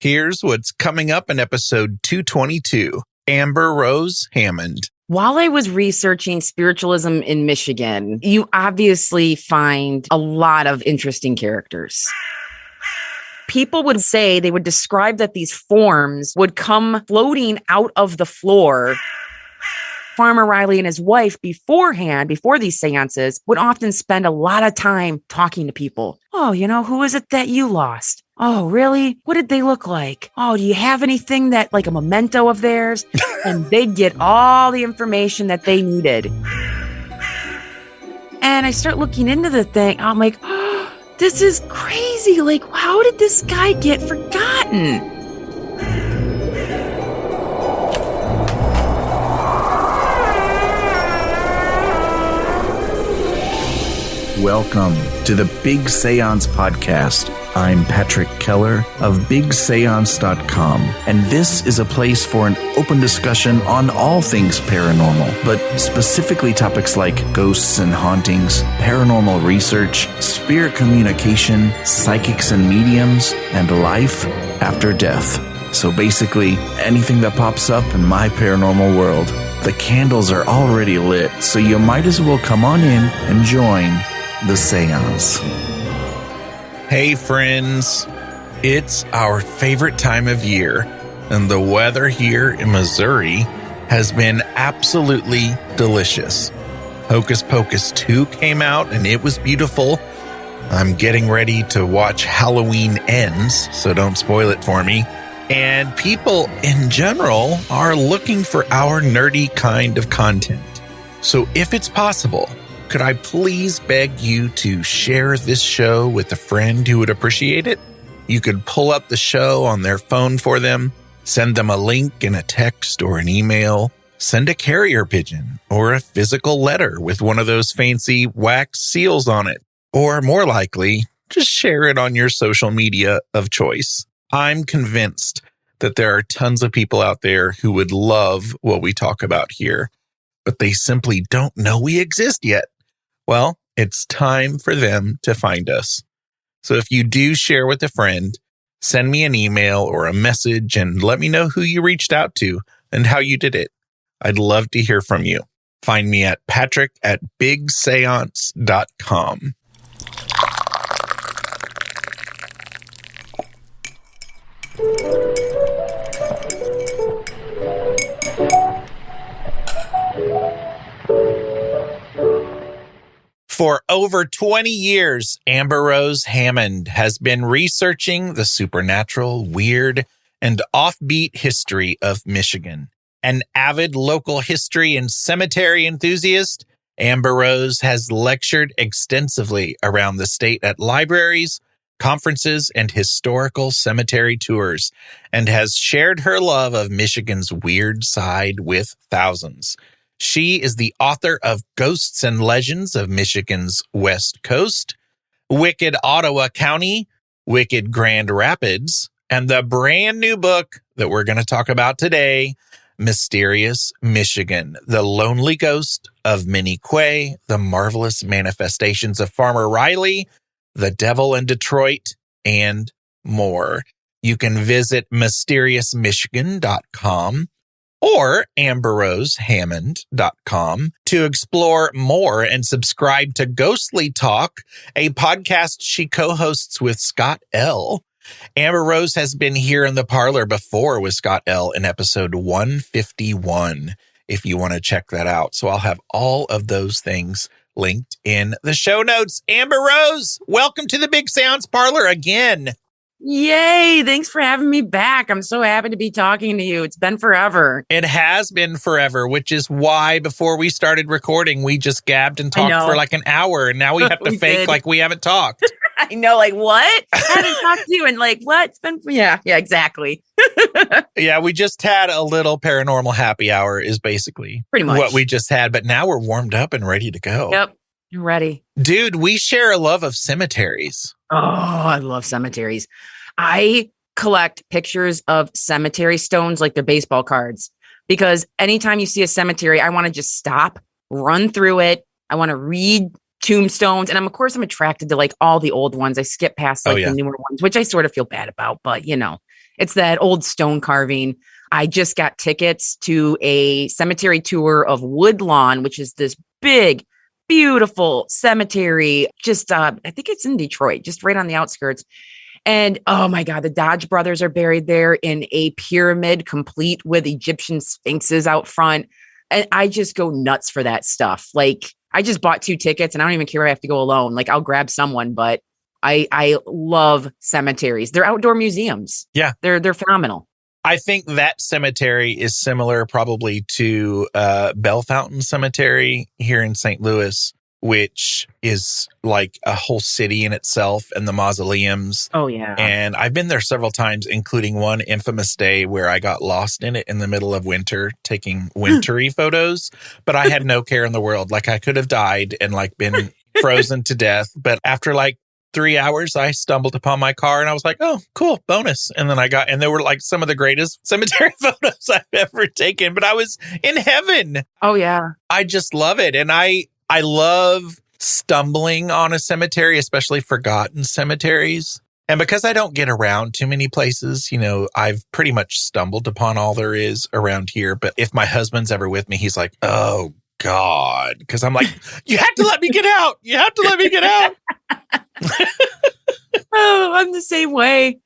Here's what's coming up in episode 222, Amberrose Hammond. While I was researching spiritualism in Michigan, you obviously find a lot of interesting characters. People would say, they would describe that these forms would come floating out of the floor. Farmer Riley and his wife beforehand, before these seances, would often spend a lot of time talking to people. Oh, who is it that you lost? Oh, really? What did they look like? Oh, do you have anything that, like a memento of theirs? And they'd get all the information that they needed. And I start looking into the thing. I'm like, oh, this is crazy. Like, how did this guy get forgotten? Welcome to the Big Seance Podcast. I'm Patrick Keller of BigSeance.com, and this is a place for an open discussion on all things paranormal, but specifically topics like ghosts and hauntings, paranormal research, spirit communication, psychics and mediums, and life after death. So basically, anything that pops up in my paranormal world. The candles are already lit, so you might as well come on in and join the seance. Hey friends, it's our favorite time of year, and the weather here in Missouri has been absolutely delicious. Hocus Pocus 2 came out and it was beautiful. I'm getting ready to watch Halloween Ends, so don't spoil it for me. And people in general are looking for our nerdy kind of content. So if it's possible, could I please beg you to share this show with a friend who would appreciate it? You could pull up the show on their phone for them, send them a link in a text or an email, send a carrier pigeon or a physical letter with one of those fancy wax seals on it, or more likely, just share it on your social media of choice. I'm convinced that there are tons of people out there who would love what we talk about here, but they simply don't know we exist yet. Well, it's time for them to find us. So if you do share with a friend, send me an email or a message and let me know who you reached out to and how you did it. I'd love to hear from you. Find me at patrick@bigseance.com. For over 20 years, Amberrose Hammond has been researching the supernatural, weird, and offbeat history of Michigan. An avid local history and cemetery enthusiast, Amberrose has lectured extensively around the state at libraries, conferences, and historical cemetery tours, and has shared her love of Michigan's weird side with thousands. She is the author of Ghosts and Legends of Michigan's West Coast, Wicked Ottawa County, Wicked Grand Rapids, and the brand new book that we're going to talk about today, Mysterious Michigan, The Lonely Ghost of Minnie Quay, The Marvelous Manifestations of Farmer Riley, The Devil in Detroit, and more. You can visit mysteriousmichigan.com or amberrosehammond.com to explore more and subscribe to Ghostly Talk, a podcast she co-hosts with Scott L. Amberrose has been here in the Parlor before with Scott L. in episode 151, if you want to check that out. So I'll have all of those things linked in the show notes. Amberrose, welcome to the Big Seance Parlor again. Yay. Thanks for having me back. I'm so happy to be talking to you. It's been forever. It has been forever, which is why before we started recording, we just gabbed and talked for like an hour. And now we have to fake like we haven't talked. I know, like, what? I haven't talked to you and like, what? It's been, yeah, exactly. Yeah, we just had a little paranormal happy hour is basically pretty much what we just had. But now we're warmed up and ready to go. Yep. Ready. Dude, we share a love of cemeteries. Oh, I love cemeteries. I collect pictures of cemetery stones like they're baseball cards, because anytime you see a cemetery, I want to just stop, run through it. I want to read tombstones. And of course, I'm attracted to like all the old ones. I skip past like the newer ones, which I sort of feel bad about, but It's that old stone carving. I just got tickets to a cemetery tour of Woodlawn, which is this big, beautiful cemetery. Just, I think it's in Detroit, just right on the outskirts. And oh my God, the Dodge brothers are buried there in a pyramid complete with Egyptian sphinxes out front. And I just go nuts for that stuff. Like, I just bought 2 tickets and I don't even care if I have to go alone. Like, I'll grab someone, but I love cemeteries. They're outdoor museums. Yeah. They're phenomenal. I think that cemetery is similar probably to Bell Fountain Cemetery here in St. Louis, which is like a whole city in itself, and the mausoleums. Oh, yeah. And I've been there several times, including one infamous day where I got lost in it in the middle of winter, taking wintry photos, but I had no care in the world. Like, I could have died and like been frozen to death. But after like 3 hours, I stumbled upon my car and I was like, oh, cool, bonus. And then and there were like some of the greatest cemetery photos I've ever taken, but I was in heaven. Oh, yeah. I just love it. And I love stumbling on a cemetery, especially forgotten cemeteries. And because I don't get around too many places, I've pretty much stumbled upon all there is around here. But if my husband's ever with me, he's like, oh, God. Because I'm like, you have to let me get out. You have to let me get out. Oh, I'm the same way.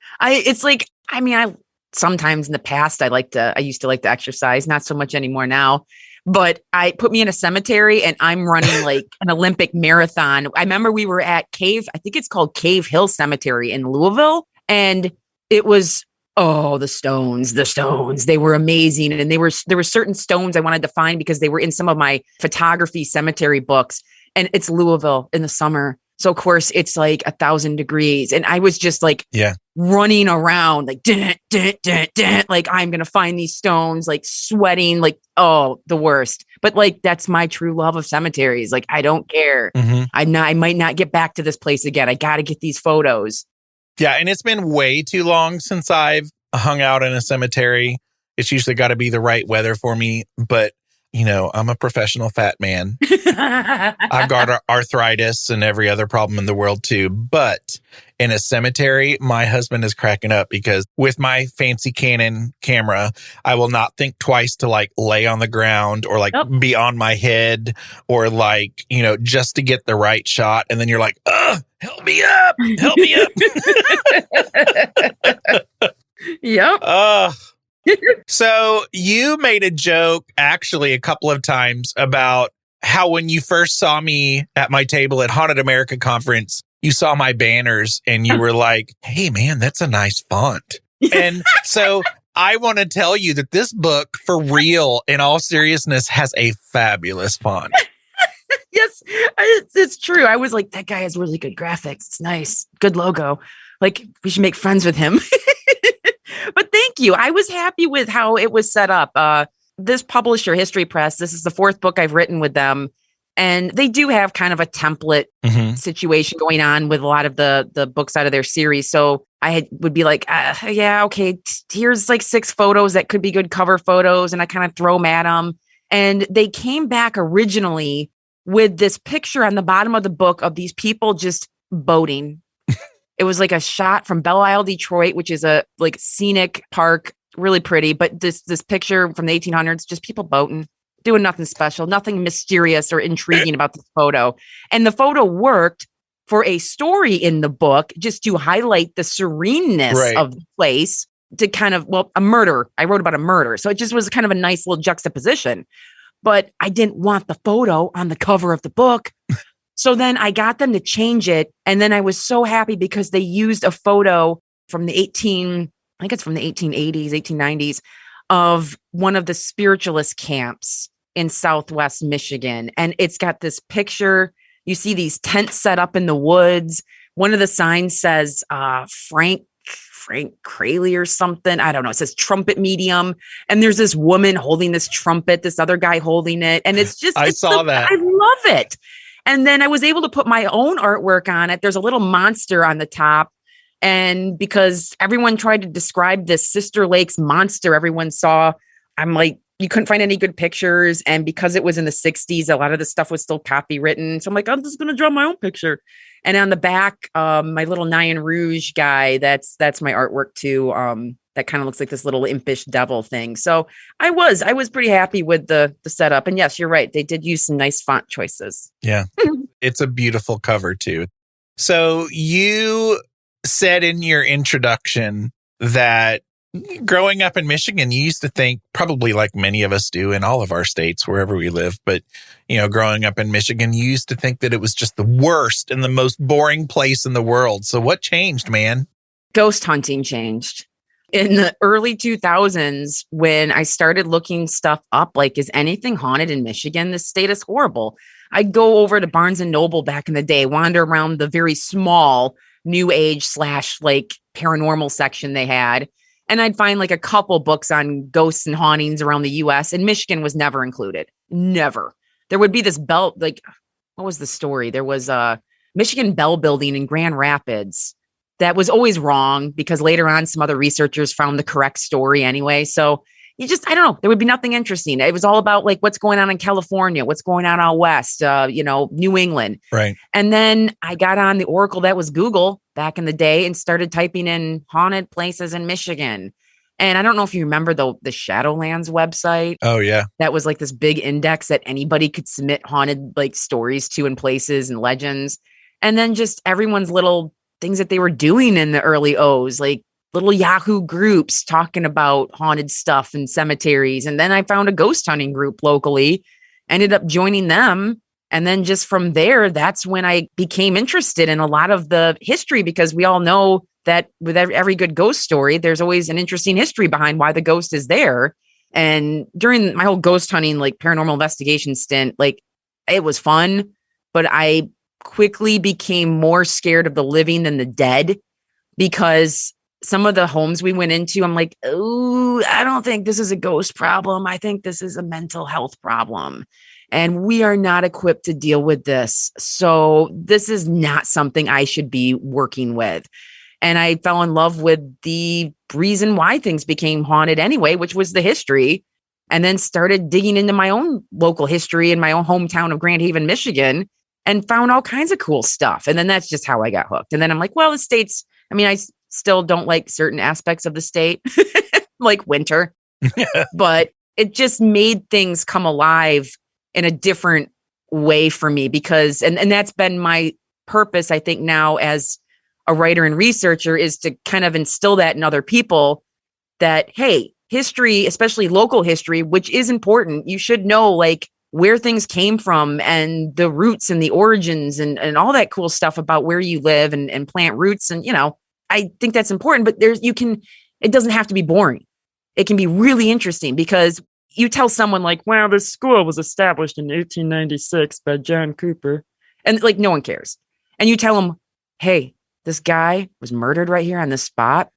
Sometimes in the past, I used to like to exercise, not so much anymore now, but I put me in a cemetery and I'm running like an Olympic marathon. I remember we were at Cave, I think it's called Cave Hill Cemetery in Louisville. And it was, the stones, they were amazing. And there were certain stones I wanted to find because they were in some of my photography cemetery books, and it's Louisville in the summer. So of course it's like 1,000 degrees. And I was just like running around like, like I'm going to find these stones, like sweating, like, oh, the worst. But like, that's my true love of cemeteries. Like, I don't care. Mm-hmm. I might not get back to this place again. I got to get these photos. Yeah. And it's been way too long since I've hung out in a cemetery. It's usually got to be the right weather for me. But I'm a professional fat man. I've got arthritis and every other problem in the world too. But in a cemetery, my husband is cracking up because with my fancy Canon camera, I will not think twice to like lay on the ground or like be on my head or like, just to get the right shot. And then you're like, help me up. Help me up. Yep. So you made a joke actually a couple of times about how when you first saw me at my table at Haunted America conference, you saw my banners and you were like, hey man, that's a nice font. And so I want to tell you that this book, for real, in all seriousness, has a fabulous font. Yes, it's true. I was like, that guy has really good graphics. It's nice. Good logo. Like, we should make friends with him. But thank you. I was happy with how it was set up. This publisher, History Press, this is the 4th book I've written with them. And they do have kind of a template situation going on with a lot of the books out of their series. So I would be like, okay, here's like 6 photos that could be good cover photos. And I kind of throw them at them. And they came back originally with this picture on the bottom of the book of these people just boating. It was like a shot from Belle Isle, Detroit, which is a like scenic park, really pretty. But this picture from the 1800s, just people boating, doing nothing special, nothing mysterious or intriguing about this photo. And the photo worked for a story in the book, just to highlight the sereneness of the place, to kind of, a murder. I wrote about a murder. So it just was kind of a nice little juxtaposition. But I didn't want the photo on the cover of the book. So then I got them to change it. And then I was so happy because they used a photo from the 1880s, 1890s of one of the spiritualist camps in Southwest Michigan. And it's got this picture. You see these tents set up in the woods. One of the signs says Frank Crayley or something. I don't know. It says trumpet medium. And there's this woman holding this trumpet, this other guy holding it. And it's just, I saw that. I love it. And then I was able to put my own artwork on it. There's a little monster on the top. And because everyone tried to describe this Sister Lakes monster everyone saw, I'm like, you couldn't find any good pictures. And because it was in the 60s, a lot of the stuff was still copywritten. So I'm like, I'm just going to draw my own picture. And on the back, my little Nyan Rouge guy, that's my artwork too. That kind of looks like this little impish devil thing. So I was pretty happy with the setup. And yes, you're right. They did use some nice font choices. Yeah. It's a beautiful cover too. So you said in your introduction that growing up in Michigan, you used to think, probably like many of us do in all of our states, wherever we live, but, growing up in Michigan, you used to think that it was just the worst and the most boring place in the world. So what changed, man? Ghost hunting changed. In the early 2000s, when I started looking stuff up, like, is anything haunted in Michigan? This state is horrible. I'd go over to Barnes & Noble back in the day, wander around the very small new age / like paranormal section they had. And I'd find like a couple books on ghosts and hauntings around the US, and Michigan was never included. Never. There would be this bell, like, what was the story? There was a Michigan Bell building in Grand Rapids that was always wrong because later on some other researchers found the correct story anyway. So I don't know. There would be nothing interesting. It was all about like what's going on in California, what's going on out west, New England. Right. And then I got on the Oracle that was Google back in the day and started typing in haunted places in Michigan. And I don't know if you remember the Shadowlands website. Oh, yeah. That was like this big index that anybody could submit haunted like stories to and places and legends. And then just everyone's little things that they were doing in the early O's, like little Yahoo groups talking about haunted stuff and cemeteries. And then I found a ghost hunting group locally, ended up joining them. And then just from there, that's when I became interested in a lot of the history, because we all know that with every good ghost story, there's always an interesting history behind why the ghost is there. And during my whole ghost hunting, like paranormal investigation stint, like it was fun, but I quickly became more scared of the living than the dead, because some of the homes we went into, I'm like, oh, I don't think this is a ghost problem. I think this is a mental health problem. And we are not equipped to deal with this. So this is not something I should be working with. And I fell in love with the reason why things became haunted anyway, which was the history. And then started digging into my own local history in my own hometown of Grand Haven, Michigan, and found all kinds of cool stuff. And then that's just how I got hooked. And then I'm like, well, the state's, I still don't like certain aspects of the state, like winter, but it just made things come alive in a different way for me, because, and that's been my purpose, I think now as a writer and researcher, is to kind of instill that in other people that, hey, history, especially local history, which is important. You should know like where things came from and the roots and the origins and all that cool stuff about where you live and plant roots. And, I think that's important, but it doesn't have to be boring. It can be really interesting, because you tell someone like, wow, this school was established in 1896 by John Cooper. And like, no one cares. And you tell them, hey, this guy was murdered right here on this spot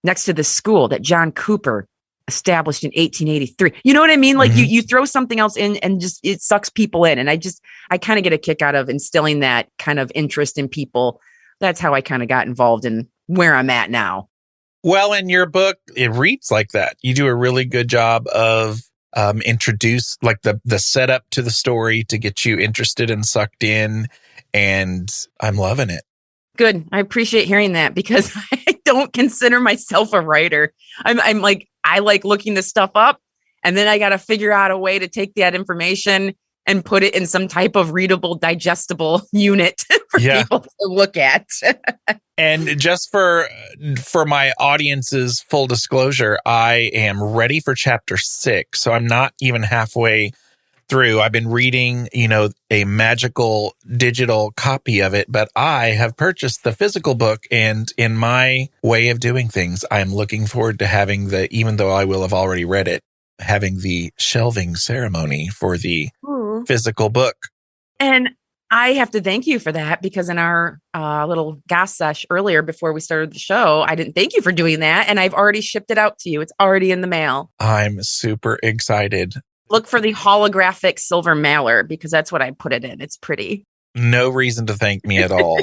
next to the school that John Cooper established in 1883. You know what I mean? Like you throw something else in and just, it sucks people in. And I kind of get a kick out of instilling that kind of interest in people. That's how I kind of got involved in where I'm at now. Well, in your book, it reads like that. You do a really good job of introduce like the setup to the story to get you interested and sucked in. And I'm loving it. Good. I appreciate hearing that, because I don't consider myself a writer. I'm like, I like looking this stuff up, and then I got to figure out a way to take that information and put it in some type of readable, digestible unit for people to look at. And just for my audience's full disclosure, I am ready for chapter 6. So I'm not even halfway through. I've been reading, a magical digital copy of it, but I have purchased the physical book. And in my way of doing things, I'm looking forward to having even though I will have already read it, having the shelving ceremony for the physical book. And I have to thank you for that, because in our little gas sesh earlier before we started the show, I didn't thank you for doing that. And I've already shipped it out to you. It's already in the mail. I'm super excited. Look for the holographic silver mailer, because that's what I put it in. It's pretty. No reason to thank me at all.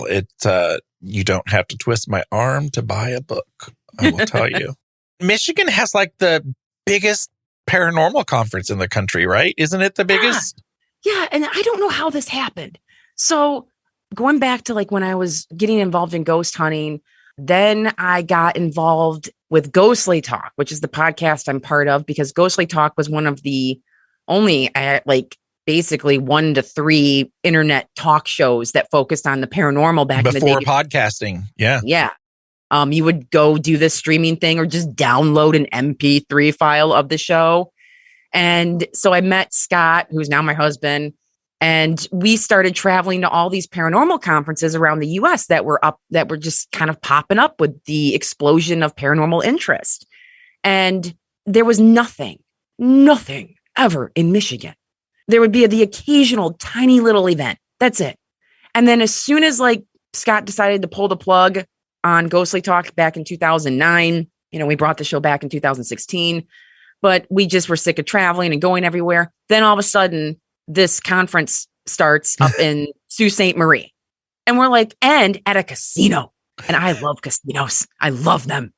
You don't have to twist my arm to buy a book. I will tell you. Michigan has like the biggest paranormal conference in the country, right? Isn't it the biggest? Yeah. And I don't know how this happened. So going back to like when I was getting involved in ghost hunting, then I got involved with Ghostly Talk, which is the podcast I'm part of, because Ghostly Talk was one of the only basically 1 to 3 internet talk shows that focused on the paranormal back in the day. Before podcasting. Yeah. Yeah. You would go do this streaming thing or just download an MP3 file of the show. And so I met Scott, who's now my husband, and we started traveling to all these paranormal conferences around the US that were just kind of popping up with the explosion of paranormal interest. And there was nothing ever in Michigan. There would be the occasional tiny little event. That's it. And then as soon as like Scott decided to pull the plug on Ghostly Talk back in 2009, we brought the show back in 2016, but we just were sick of traveling and going everywhere. Then all of a sudden this conference starts up in Sault Ste. Marie, and we're like, and at a casino. And I love casinos. I love them.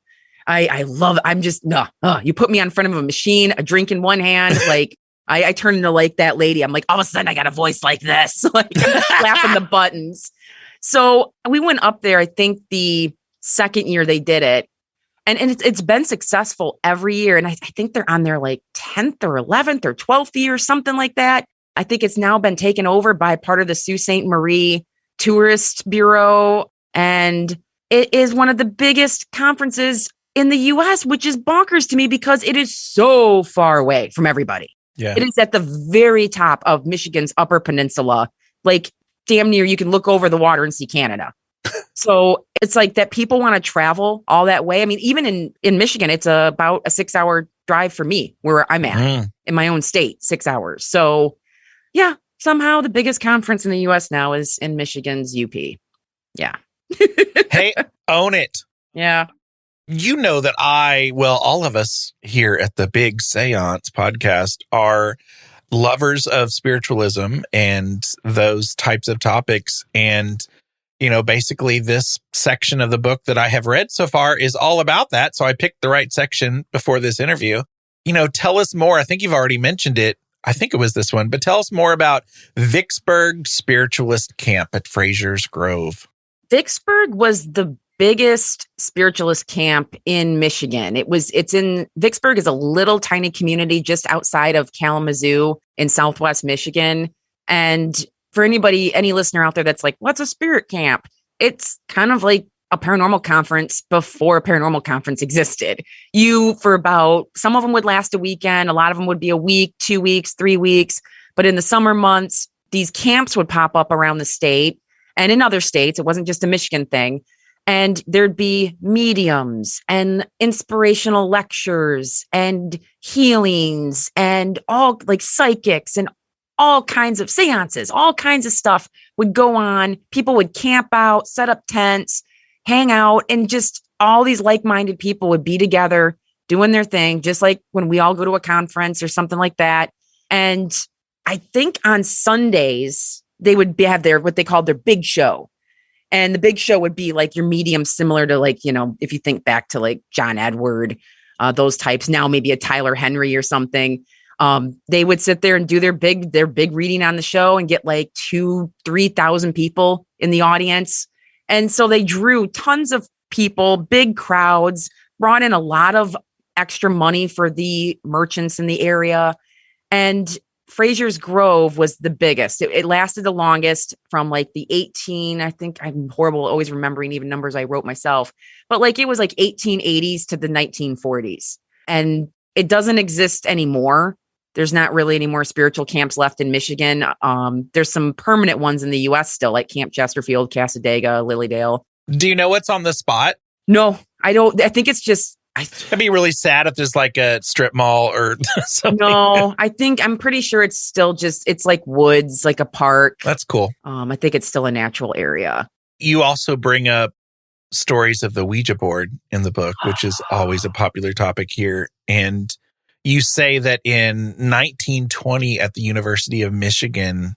You put me in front of a machine, a drink in one hand, like I turn into like that lady. I'm like, all of a sudden I got a voice like this, like I'm slapping the buttons. So we went up there, I think the second year they did it. And it's been successful every year. And I think they're on their like 10th or 11th or 12th year, something like that. I think it's now been taken over by part of the Sault Ste. Marie Tourist Bureau. And it is one of the biggest conferences in the US, which is bonkers to me because it is so far away from everybody. Yeah. It is at the very top of Michigan's Upper Peninsula. Like damn near you can look over the water and see Canada. So it's like that people want to travel all that way. I mean, even in Michigan, it's about a 6-hour drive for me where I'm at in my own state, 6 hours. So yeah, somehow the biggest conference in the US now is in Michigan's UP. Yeah. Hey, own it. Yeah. You know that all of us here at the Big Seance podcast are lovers of spiritualism and those types of topics. And, basically this section of the book that I have read so far is all about that. So I picked the right section before this interview. Tell us more. I think you've already mentioned it. I think it was this one, but tell us more about Vicksburg Spiritualist Camp at Fraser's Grove. Vicksburg was the biggest spiritualist camp in Michigan. Vicksburg is a little tiny community just outside of Kalamazoo in Southwest Michigan. And for any listener out there that's like, what's a spirit camp? It's kind of like a paranormal conference before a paranormal conference existed. Some of them would last a weekend. A lot of them would be a week, 2 weeks, 3 weeks. But in the summer months, these camps would pop up around the state and in other states. It wasn't just a Michigan thing. And there'd be mediums and inspirational lectures and healings and all like psychics and all kinds of seances, all kinds of stuff would go on. People would camp out, set up tents, hang out, and just all these like-minded people would be together doing their thing, just like when we all go to a conference or something like that. And I think on Sundays, they would have what they called their big show. And the big show would be like your medium, similar to like, if you think back to like John Edward, those types, now maybe a Tyler Henry or something. They would sit there and do their big reading on the show and get like 2,000-3,000 people in the audience. And so they drew tons of people, big crowds, brought in a lot of extra money for the merchants in the area. And Fraser's Grove was the biggest. It lasted the longest from like the 18, I think I'm horrible always remembering even numbers I wrote myself, but like it was like 1880s to the 1940s. And it doesn't exist anymore. There's not really any more spiritual camps left in Michigan. There's some permanent ones in the US still, like Camp Chesterfield, Cassadaga, Lilydale. Do you know what's on the spot? No, I don't. I think it's just... It'd be really sad if there's like a strip mall or something. No, I'm pretty sure it's still it's like woods, like a park. That's cool. I think it's still a natural area. You also bring up stories of the Ouija board in the book, which is always a popular topic here. And you say that in 1920 at the University of Michigan,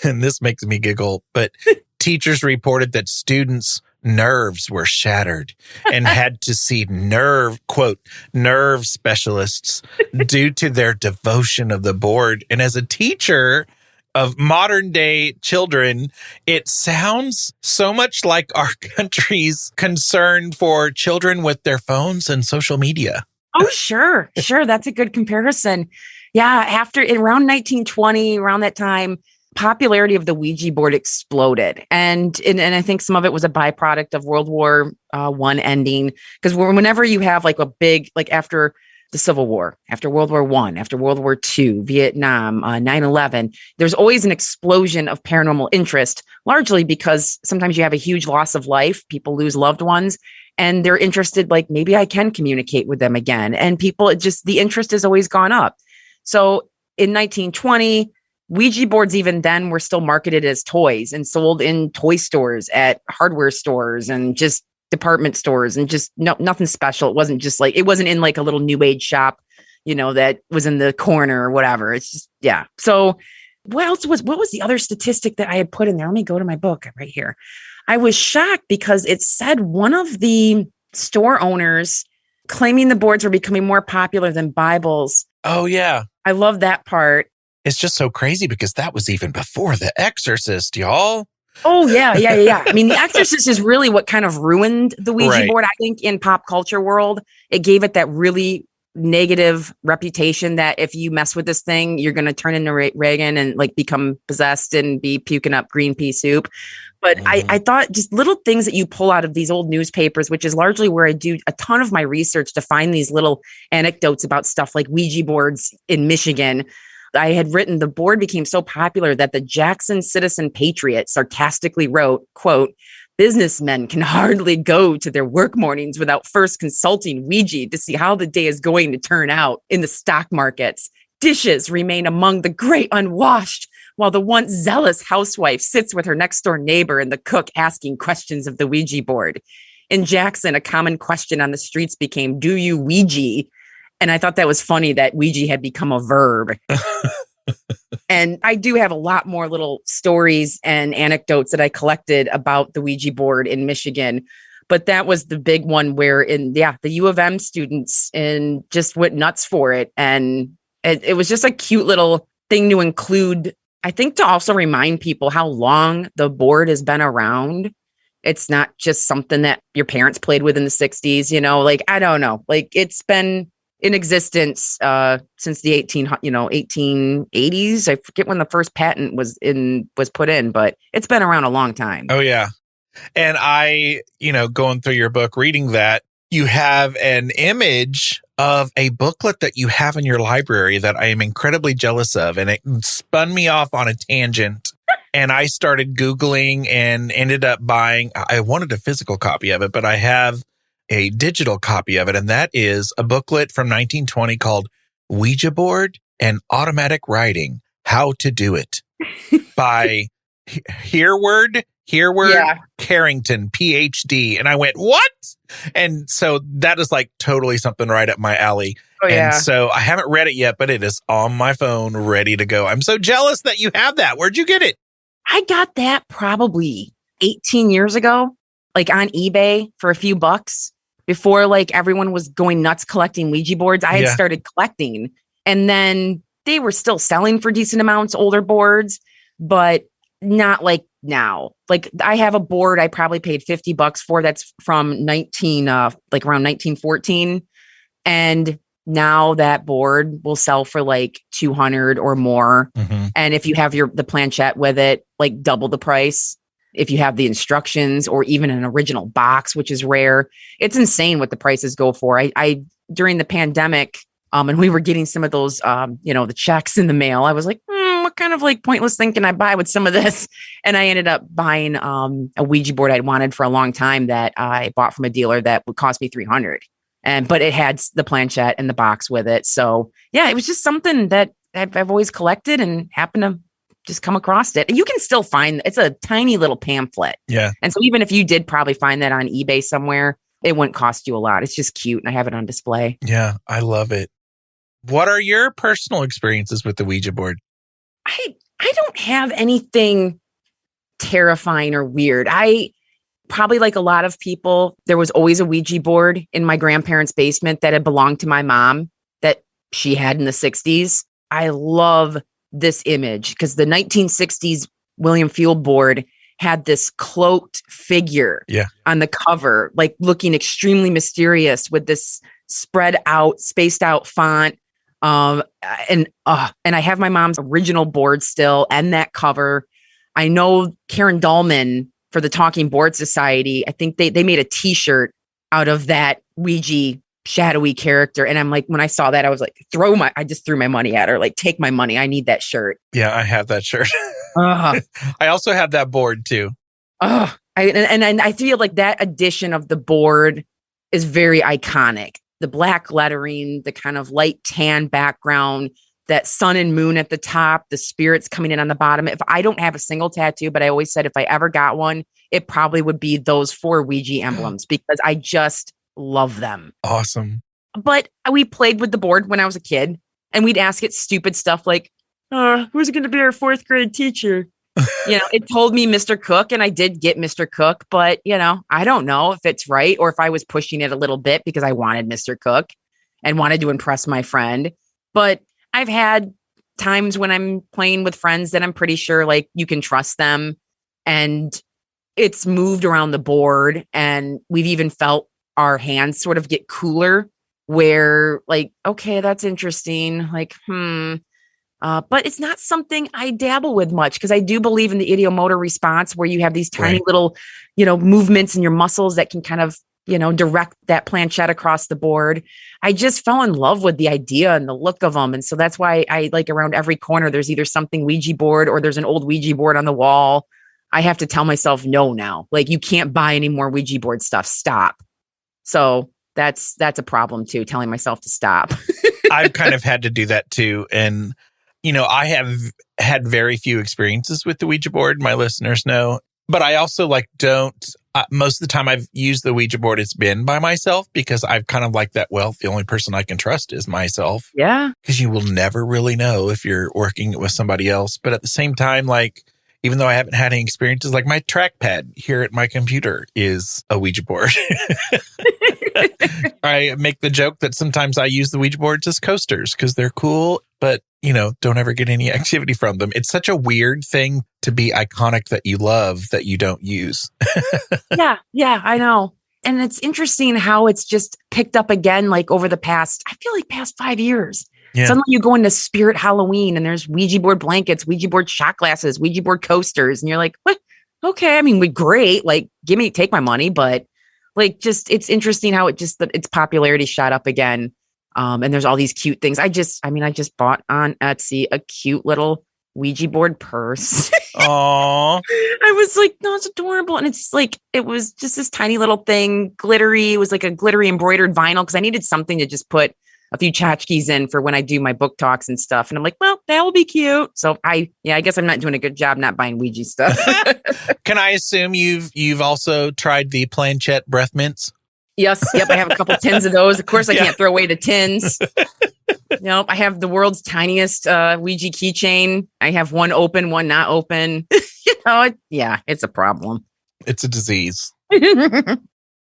and this makes me giggle, but teachers reported that students nerves were shattered and had to see nerve specialists due to their devotion of the board. And as a teacher of modern day children, it sounds so much like our country's concern for children with their phones and social media. Oh, sure. That's a good comparison. Yeah. Around 1920, around that time, popularity of the Ouija board exploded. And I think some of it was a byproduct of World War I ending. Because whenever you have like a big, like after the Civil War, after World War I, after World War II, Vietnam, 9/11, there's always an explosion of paranormal interest, largely because sometimes you have a huge loss of life. People lose loved ones and they're interested, like maybe I can communicate with them again. And the interest has always gone up. So in 1920, Ouija boards, even then, were still marketed as toys and sold in toy stores, at hardware stores, and just department stores, and just nothing special. It wasn't in like a little new age shop, that was in the corner or whatever. It's just, yeah. So what was the other statistic that I had put in there? Let me go to my book right here. I was shocked because it said one of the store owners claiming the boards were becoming more popular than Bibles. Oh, yeah. I love that part. It's just so crazy because that was even before The Exorcist, y'all. Oh, yeah. I mean, The Exorcist is really what kind of ruined the Ouija board, I think, in pop culture world. It gave it that really negative reputation that if you mess with this thing, you're going to turn into Reagan and like become possessed and be puking up green pea soup. But I thought just little things that you pull out of these old newspapers, which is largely where I do a ton of my research to find these little anecdotes about stuff like Ouija boards in Michigan. I had written, the board became so popular that the Jackson Citizen Patriot sarcastically wrote, quote, "Businessmen can hardly go to their work mornings without first consulting Ouija to see how the day is going to turn out in the stock markets. Dishes remain among the great unwashed, while the once zealous housewife sits with her next door neighbor and the cook asking questions of the Ouija board. In Jackson, a common question on the streets became, 'Do you Ouija?' And I thought that was funny that Ouija had become a verb." And I do have a lot more little stories and anecdotes that I collected about the Ouija board in Michigan. But that was the big one where the U of M students just went nuts for it. And it was just a cute little thing to include, I think, to also remind people how long the board has been around. It's not just something that your parents played with in the 60s, like, I don't know, like it's been in existence since the 1880s. I forget when the first patent was put in, but it's been around a long time. Oh, yeah. And I, going through your book, reading that, you have an image of a booklet that you have in your library that I am incredibly jealous of. And it spun me off on a tangent. And I started Googling and ended up buying, I wanted a physical copy of it, but I have a digital copy of it. And that is a booklet from 1920 called Ouija Board and Automatic Writing, How to Do It by Hereward, Carrington, PhD. And I went, what? And so that is like totally something right up my alley. Oh, yeah. And so I haven't read it yet, but it is on my phone, ready to go. I'm so jealous that you have that. Where'd you get it? I got that probably 18 years ago, like on eBay for a few bucks. Before like everyone was going nuts collecting Ouija boards, I had started collecting, and then they were still selling for decent amounts, older boards, but not like now. Like I have a board I probably paid $50 for. That's from around 1914. And now that board will sell for like 200 or more. Mm-hmm. And if you have the planchette with it, like double the price. If you have the instructions or even an original box, which is rare, it's insane what the prices go for. I during the pandemic, and we were getting some of those, the checks in the mail, I was like, what kind of like pointless thing can I buy with some of this? And I ended up buying a Ouija board I'd wanted for a long time that I bought from a dealer that would cost me $300. But it had the planchette and the box with it. So yeah, it was just something that I've always collected and happened to just come across it. You can still find, it's a tiny little pamphlet. Yeah. And so even if you did probably find that on eBay somewhere, it wouldn't cost you a lot. It's just cute. And I have it on display. Yeah. I love it. What are your personal experiences with the Ouija board? I don't have anything terrifying or weird. probably like a lot of people, there was always a Ouija board in my grandparents' basement that had belonged to my mom that she had in the 60s. I love this image because the 1960s William Field board had this cloaked figure on the cover, like looking extremely mysterious with this spread out, spaced out font. And I have my mom's original board still and that cover. I know Karen Dahlman for the Talking Board Society, I think they made a t-shirt out of that Ouija shadowy character. And I'm like, when I saw that, I was like, I just threw my money at her. Like, take my money. I need that shirt. Yeah, I have that shirt. I also have that board too. I feel like that edition of the board is very iconic. The black lettering, the kind of light tan background, that sun and moon at the top, the spirits coming in on the bottom. If I don't have a single tattoo, but I always said if I ever got one, it probably would be those 4 Ouija emblems because I just love them. Awesome. But we played with the board when I was a kid and we'd ask it stupid stuff like, who's going to be our 4th grade teacher? It told me Mr. Cook and I did get Mr. Cook, but I don't know if it's right or if I was pushing it a little bit because I wanted Mr. Cook and wanted to impress my friend. But I've had times when I'm playing with friends that I'm pretty sure like you can trust them and it's moved around the board and we've even felt our hands sort of get cooler where like, okay, that's interesting. Like, but it's not something I dabble with much because I do believe in the ideomotor response where you have these tiny little, movements in your muscles that can kind of, direct that planchette across the board. I just fell in love with the idea and the look of them. And so that's why I like around every corner, there's either something Ouija board or there's an old Ouija board on the wall. I have to tell myself no now. Like you can't buy any more Ouija board stuff. Stop. So that's a problem too, telling myself to stop. I've kind of had to do that too. And, I have had very few experiences with the Ouija board. My listeners know, but I also most of the time I've used the Ouija board, it's been by myself because I've kind of like that. Well, the only person I can trust is myself. Yeah. Because you will never really know if you're working with somebody else. But at the same time, like, even though I haven't had any experiences, like my trackpad here at my computer is a Ouija board. I make the joke that sometimes I use the Ouija boards as coasters because they're cool, but, don't ever get any activity from them. It's such a weird thing to be iconic that you love that you don't use. Yeah, I know. And it's interesting how it's just picked up again, like over the past 5 years. Yeah. Suddenly you go into Spirit Halloween and there's Ouija board blankets, Ouija board shot glasses, Ouija board coasters. And you're like, what? Okay. I mean, great. Like, take my money. But like, just, it's interesting how its popularity shot up again. And there's all these cute things. I just bought on Etsy a cute little Ouija board purse. Aww. I was like, no, it's adorable. And it's like, it was just this tiny little thing, glittery. It was like a glittery embroidered vinyl because I needed something to just put a few tchotchkes in for when I do my book talks and stuff. And I'm like, well, that will be cute. So I guess I'm not doing a good job not buying Ouija stuff. Can I assume you've also tried the planchette breath mints? Yes. Yep. I have a couple tins of those. Of course, I can't throw away the tins. Nope. I have the world's tiniest Ouija keychain. I have one open, one not open. It's a problem. It's a disease.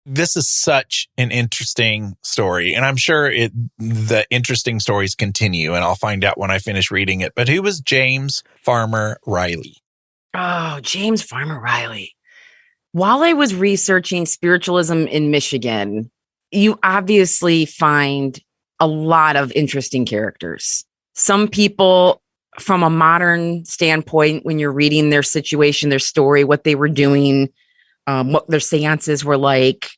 This is such an interesting story, and I'm sure the interesting stories continue, and I'll find out when I finish reading it. But who was James Farmer Riley? Oh, James Farmer Riley. While I was researching spiritualism in Michigan, you obviously find a lot of interesting characters. Some people, from a modern standpoint, when you're reading their situation, their story, what they were doing, what their seances were like,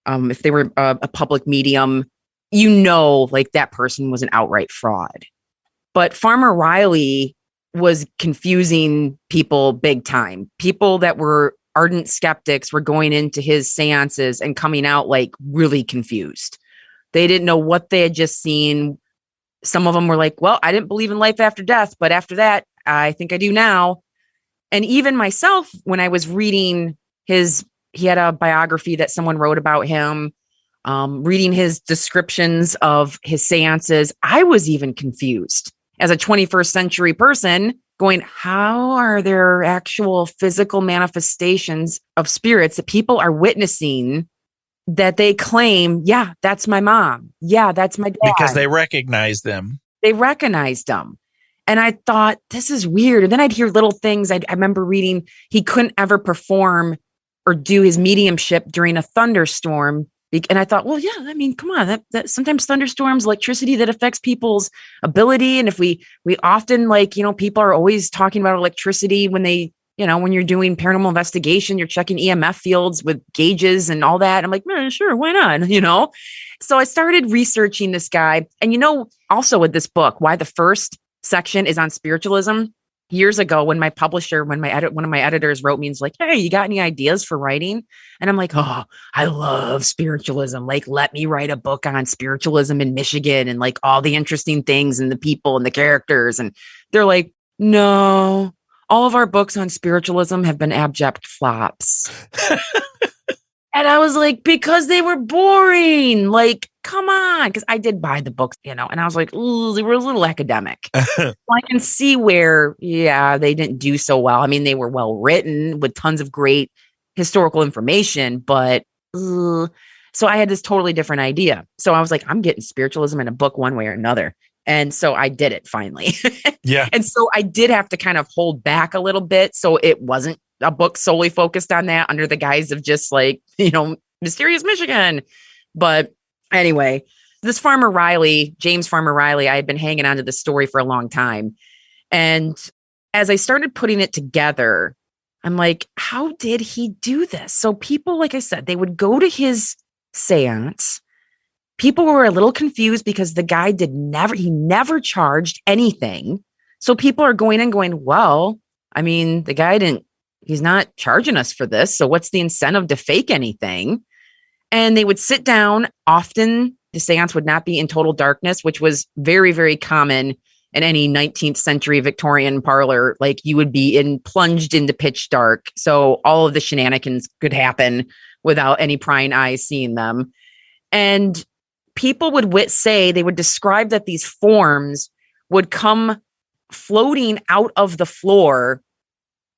if they were a public medium, like that person was an outright fraud. But Farmer Riley was confusing people big time. People that were ardent skeptics were going into his seances and coming out like really confused. They didn't know what they had just seen. Some of them were like, well, I didn't believe in life after death, but after that, I think I do now. And even myself, when I was reading he had a biography that someone wrote about him, reading his descriptions of his seances, I was even confused as a 21st century person going, how are there actual physical manifestations of spirits that people are witnessing that they claim, yeah, that's my mom. Yeah, that's my dad. Because they recognize them. They recognized them. And I thought, this is weird. And then I'd hear little things. I remember reading he couldn't ever perform or do his mediumship during a thunderstorm. And I thought, well, yeah, I mean, come on, that sometimes thunderstorms, electricity that affects people's ability. And if we often people are always talking about electricity when they, when you're doing paranormal investigation, you're checking EMF fields with gauges and all that. I'm like, sure, why not? So I started researching this guy. And, also with this book, why the first section is on spiritualism. Years ago, when my publisher, one of my editors wrote me and was like, hey, you got any ideas for writing? And I'm like, oh, I love spiritualism. Like, let me write a book on spiritualism in Michigan and like all the interesting things and the people and the characters. And they're like, no, all of our books on spiritualism have been abject flops. And I was like, because they were boring. Like, come on. Because I did buy the books, and I was like, ooh, they were a little academic. So I can see where, they didn't do so well. I mean, they were well written with tons of great historical information, but so I had this totally different idea. So I was like, I'm getting spiritualism in a book one way or another. And so I did it finally. Yeah. And so I did have to kind of hold back a little bit. So it wasn't a book solely focused on that under the guise of just like, Mysterious Michigan. But anyway, this Farmer Riley, James Farmer Riley, I had been hanging on to this story for a long time. And as I started putting it together, I'm like, how did he do this? So people, like I said, they would go to his seance. People were a little confused because the guy he never charged anything. So people are going and going, well, I mean, the guy he's not charging us for this. So what's the incentive to fake anything? And they would sit down. Often the seance would not be in total darkness, which was very, very common in any 19th century Victorian parlor. Like you would be plunged into pitch dark. So all of the shenanigans could happen without any prying eyes seeing them. And people would say they would describe that these forms would come floating out of the floor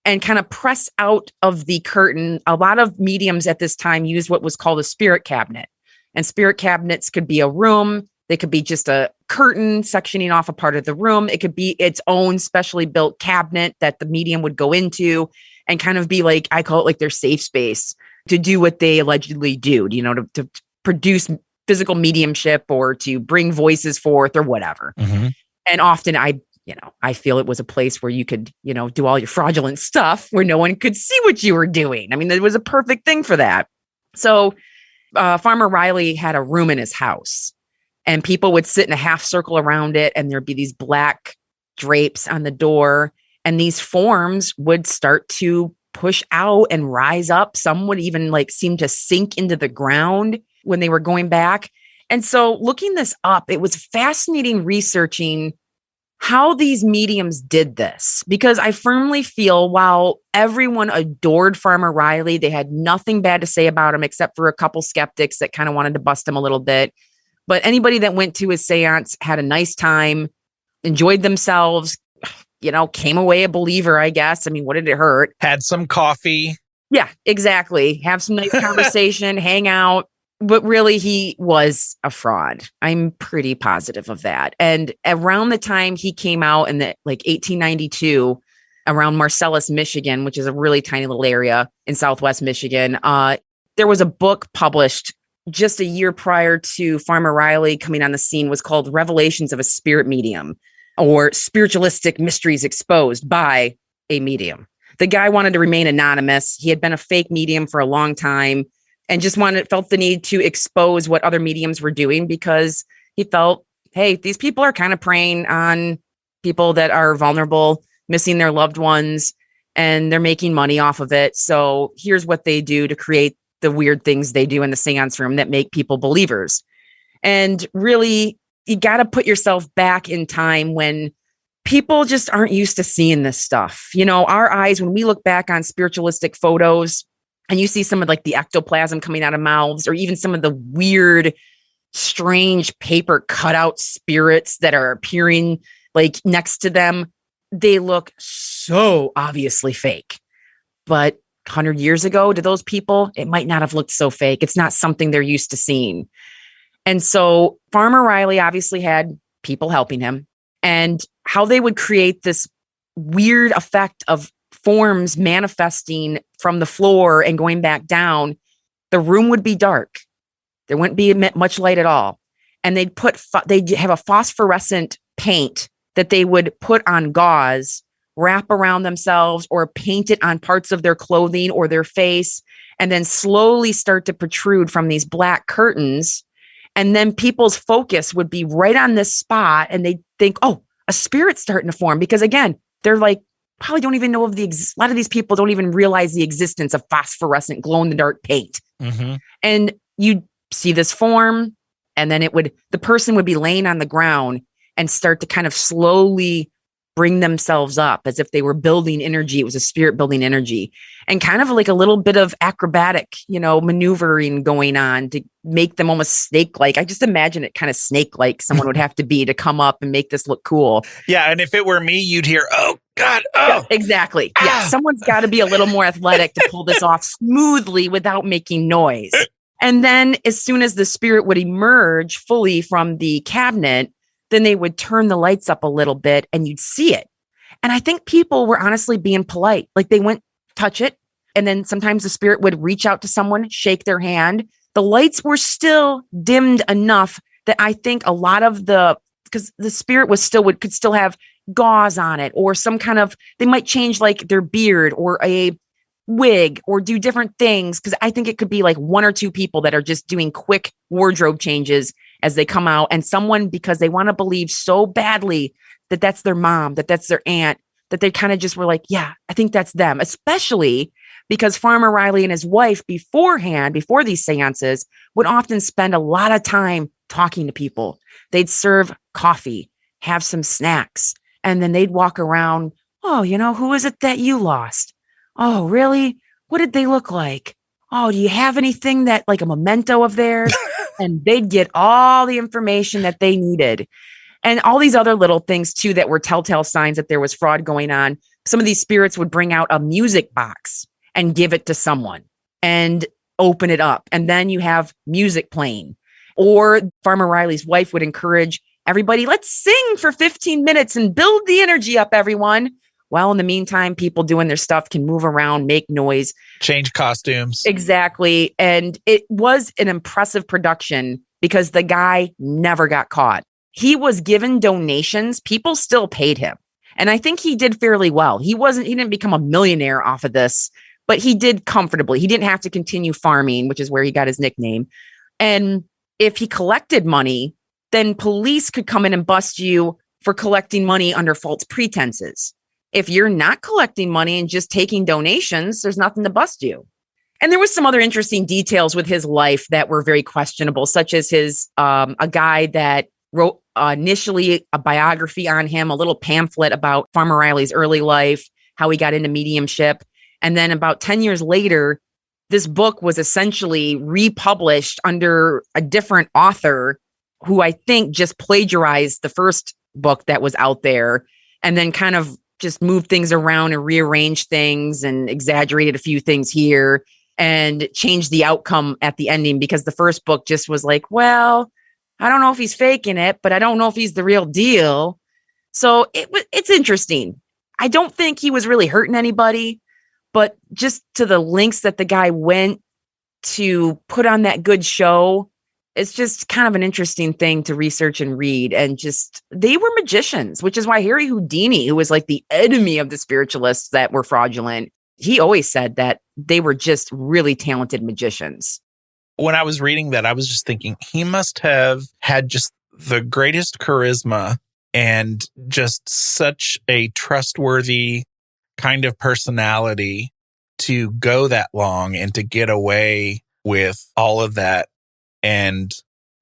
and kind of press out of the curtain. A lot of mediums at this time used what was called a spirit cabinet. And spirit cabinets could be a room. They could be just a curtain sectioning off a part of the room. It could be its own specially built cabinet that the medium would go into and kind of be like, I call it like their safe space to do what they allegedly do, to produce physical mediumship or to bring voices forth or whatever. Mm-hmm. And often I feel it was a place where you could, do all your fraudulent stuff where no one could see what you were doing. I mean, it was a perfect thing for that. So Farmer Riley had a room in his house and people would sit in a half circle around it. And there'd be these black drapes on the door and these forms would start to push out and rise up. Some would even seem to sink into the ground when they were going back. And so looking this up, it was fascinating researching how these mediums did this, because I firmly feel while everyone adored Farmer Riley, they had nothing bad to say about him except for a couple skeptics that kind of wanted to bust him a little bit. But anybody that went to his seance had a nice time, enjoyed themselves, came away a believer, I guess. I mean, what did it hurt? Had some coffee. Yeah, exactly. Have some nice conversation, hang out. But really, he was a fraud. I'm pretty positive of that. And around the time he came out in 1892, around Marcellus, Michigan, which is a really tiny little area in Southwest Michigan, there was a book published just a year prior to Farmer Riley coming on the scene, was called Revelations of a Spirit Medium, or Spiritualistic Mysteries Exposed by a Medium. The guy wanted to remain anonymous. He had been a fake medium for a long time. And just felt the need to expose what other mediums were doing because he felt, hey, these people are kind of preying on people that are vulnerable, missing their loved ones, and they're making money off of it. So here's what they do to create the weird things they do in the seance room that make people believers. And really, you got to put yourself back in time when people just aren't used to seeing this stuff. Our eyes, when we look back on spiritualistic photos, and you see some of the ectoplasm coming out of mouths, or even some of the weird, strange paper cutout spirits that are appearing next to them. they look so obviously fake. But 100 years ago, to those people, it might not have looked so fake. It's not something they're used to seeing. And so Farmer Riley obviously had people helping him, and how they would create this weird effect of forms manifesting from the floor and going back down. The room would be dark. There wouldn't be much light at all. And they'd have a phosphorescent paint that they would put on gauze, wrap around themselves, or paint it on parts of their clothing or their face, and then slowly start to protrude from these black curtains. And then people's focus would be right on this spot, and they'd think, oh, a spirit's starting to form. Because again, they're like, probably don't even know of a lot of these people don't even realize the existence of phosphorescent glow-in-the-dark paint. Mm-hmm. And you'd see this form, and then the person would be laying on the ground and start to kind of slowly bring themselves up as if they were building energy. It was a spirit building energy, and kind of like a little bit of acrobatic, maneuvering going on to make them almost snake-like. I just imagine it kind of snake-like someone would have to be to come up and make this look cool. Yeah. And if it were me, you'd hear, oh God. Oh, yeah, exactly. Yeah. Someone's got to be a little more athletic to pull this off smoothly without making noise. And then as soon as the spirit would emerge fully from the cabinet, then they would turn the lights up a little bit and you'd see it. And I think people were honestly being polite. Like they wouldn't touch it. And then sometimes the spirit would reach out to someone, shake their hand. The lights were still dimmed enough that I think a lot of because the spirit could still have gauze on it, or some kind of, they might change like their beard or a wig or do different things. Cause I think it could be like one or two people that are just doing quick wardrobe changes as they come out, and someone, because they want to believe so badly that that's their mom, that that's their aunt, that they kind of just were like, yeah, I think that's them. Especially because Farmer Riley and his wife before these seances would often spend a lot of time talking to people. They'd serve coffee, have some snacks, and then they'd walk around. Oh, who is it that you lost? Oh, really? What did they look like? Oh, do you have anything that like a memento of theirs? And they'd get all the information that they needed. And all these other little things too, that were telltale signs that there was fraud going on. Some of these spirits would bring out a music box and give it to someone and open it up. And then you have music playing. Or Farmer Riley's wife would encourage everybody, let's sing for 15 minutes and build the energy up, everyone. Well, in the meantime, people doing their stuff can move around, make noise, change costumes. Exactly. And it was an impressive production because the guy never got caught. He was given donations. People still paid him. And I think he did fairly well. He didn't become a millionaire off of this, but he did comfortably. He didn't have to continue farming, which is where he got his nickname. And if he collected money, then police could come in and bust you for collecting money under false pretenses. If you're not collecting money and just taking donations, there's nothing to bust you. And there was some other interesting details with his life that were very questionable, such as a guy that wrote initially a biography on him, a little pamphlet about Farmer Riley's early life, how he got into mediumship. And then about 10 years later, this book was essentially republished under a different author who I think just plagiarized the first book that was out there and then kind of just moved things around and rearranged things and exaggerated a few things here and changed the outcome at the ending, because the first book just was like, well, I don't know if he's faking it, but I don't know if he's the real deal. So it's interesting. I don't think he was really hurting anybody, but just to the lengths that the guy went to put on that good show, it's just kind of an interesting thing to research and read. And just, they were magicians, which is why Harry Houdini, who was like the enemy of the spiritualists that were fraudulent, he always said that they were just really talented magicians. When I was reading that, I was just thinking he must have had just the greatest charisma and just such a trustworthy kind of personality to go that long and to get away with all of that. And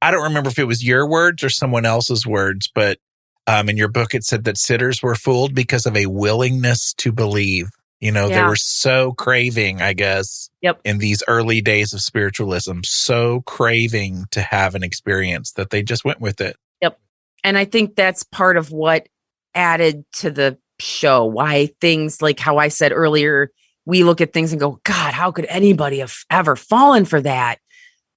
I don't remember if it was your words or someone else's words, but in your book, it said that sitters were fooled because of a willingness to believe. They were so craving, I guess, in these early days of spiritualism, so craving to have an experience that they just went with it. Yep. And I think that's part of what added to the show, why things like how I said earlier, we look at things and go, God, how could anybody have ever fallen for that?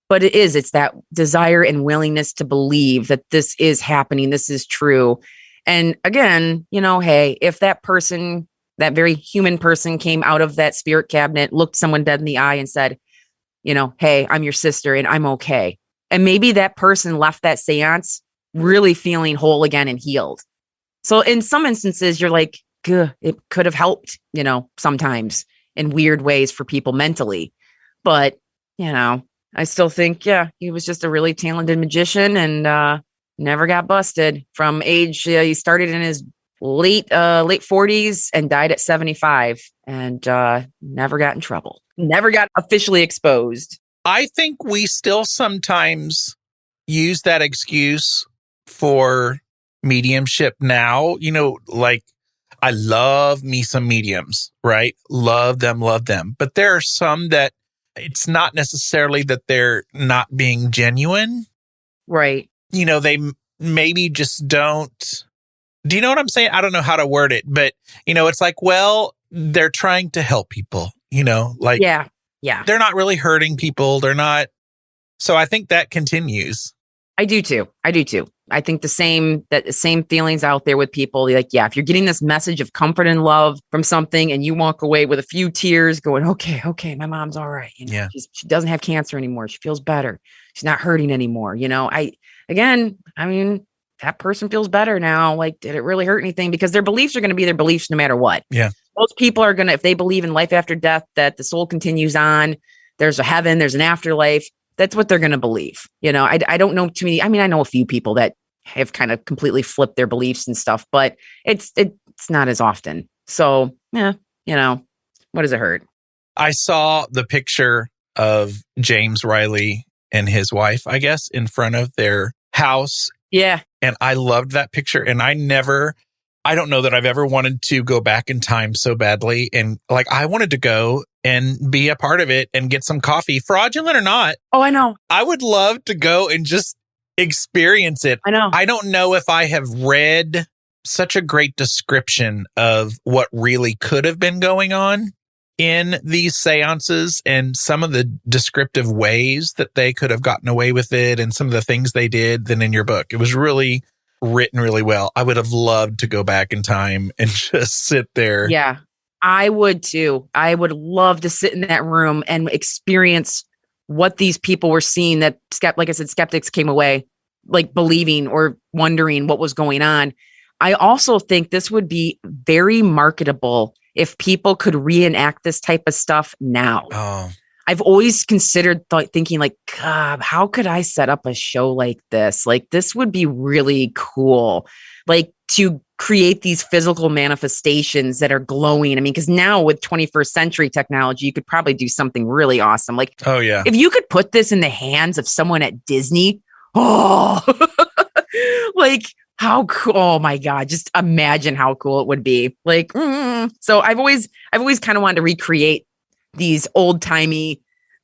But it's that desire and willingness to believe that this is happening. This is true. And again, hey, if that person, that very human person came out of that spirit cabinet, looked someone dead in the eye and said, hey, I'm your sister and I'm okay. And maybe that person left that seance really feeling whole again and healed. So in some instances, you're like, it could have helped, sometimes in weird ways for people mentally. But, I still think, he was just a really talented magician and never got busted from age. He started in his late 40s and died at 75 and never got in trouble. Never got officially exposed. I think we still sometimes use that excuse for mediumship now. Like I love me some mediums, right? Love them. But there are some that it's not necessarily that they're not being genuine. Right. They maybe just don't. Do you know what I'm saying? I don't know how to word it, but it's like, well, they're trying to help people, like, yeah. They're not really hurting people. They're not. So I think that continues. I do too. I think the same feelings out there with people. Like, if you're getting this message of comfort and love from something and you walk away with a few tears going, okay, my mom's all right. She doesn't have cancer anymore. She feels better. She's not hurting anymore. That person feels better now. Like, did it really hurt anything? Because their beliefs are going to be their beliefs no matter what. Yeah. Most people are going to, if they believe in life after death, that the soul continues on, there's a heaven, there's an afterlife. That's what they're going to believe. I don't know too many. I know a few people that have kind of completely flipped their beliefs and stuff, but it's not as often. So, what does it hurt? I saw the picture of James Riley and his wife, I guess, in front of their house. Yeah. And I loved that picture. And I don't know that I've ever wanted to go back in time so badly. And like, I wanted to go and be a part of it and get some coffee, fraudulent or not. Oh, I know. I would love to go and just experience it. I know. I don't know if I have read such a great description of what really could have been going on in these seances and some of the descriptive ways that they could have gotten away with it and some of the things they did than in your book. It was really written really well. I would have loved to go back in time and just sit there. Yeah, I would too. I would love to sit in that room and experience what these people were seeing that, like I said, skeptics came away like believing or wondering what was going on. I also think this would be very marketable if people could reenact this type of stuff now. Oh. I've always considered thinking like, God, how could I set up a show like this? Like, this would be really cool. Like, to create these physical manifestations that are glowing. Because now with 21st century technology, you could probably do something really awesome. Like, oh yeah, if you could put this in the hands of someone at Disney, like, how cool. Oh my God. Just imagine how cool it would be. Like, so I've always kind of wanted to recreate these old timey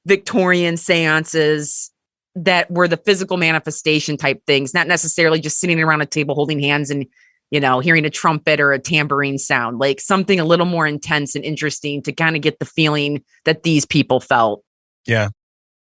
Victorian seances that were the physical manifestation type things, not necessarily just sitting around a table holding hands and, hearing a trumpet or a tambourine sound, like something a little more intense and interesting to kind of get the feeling that these people felt. Yeah.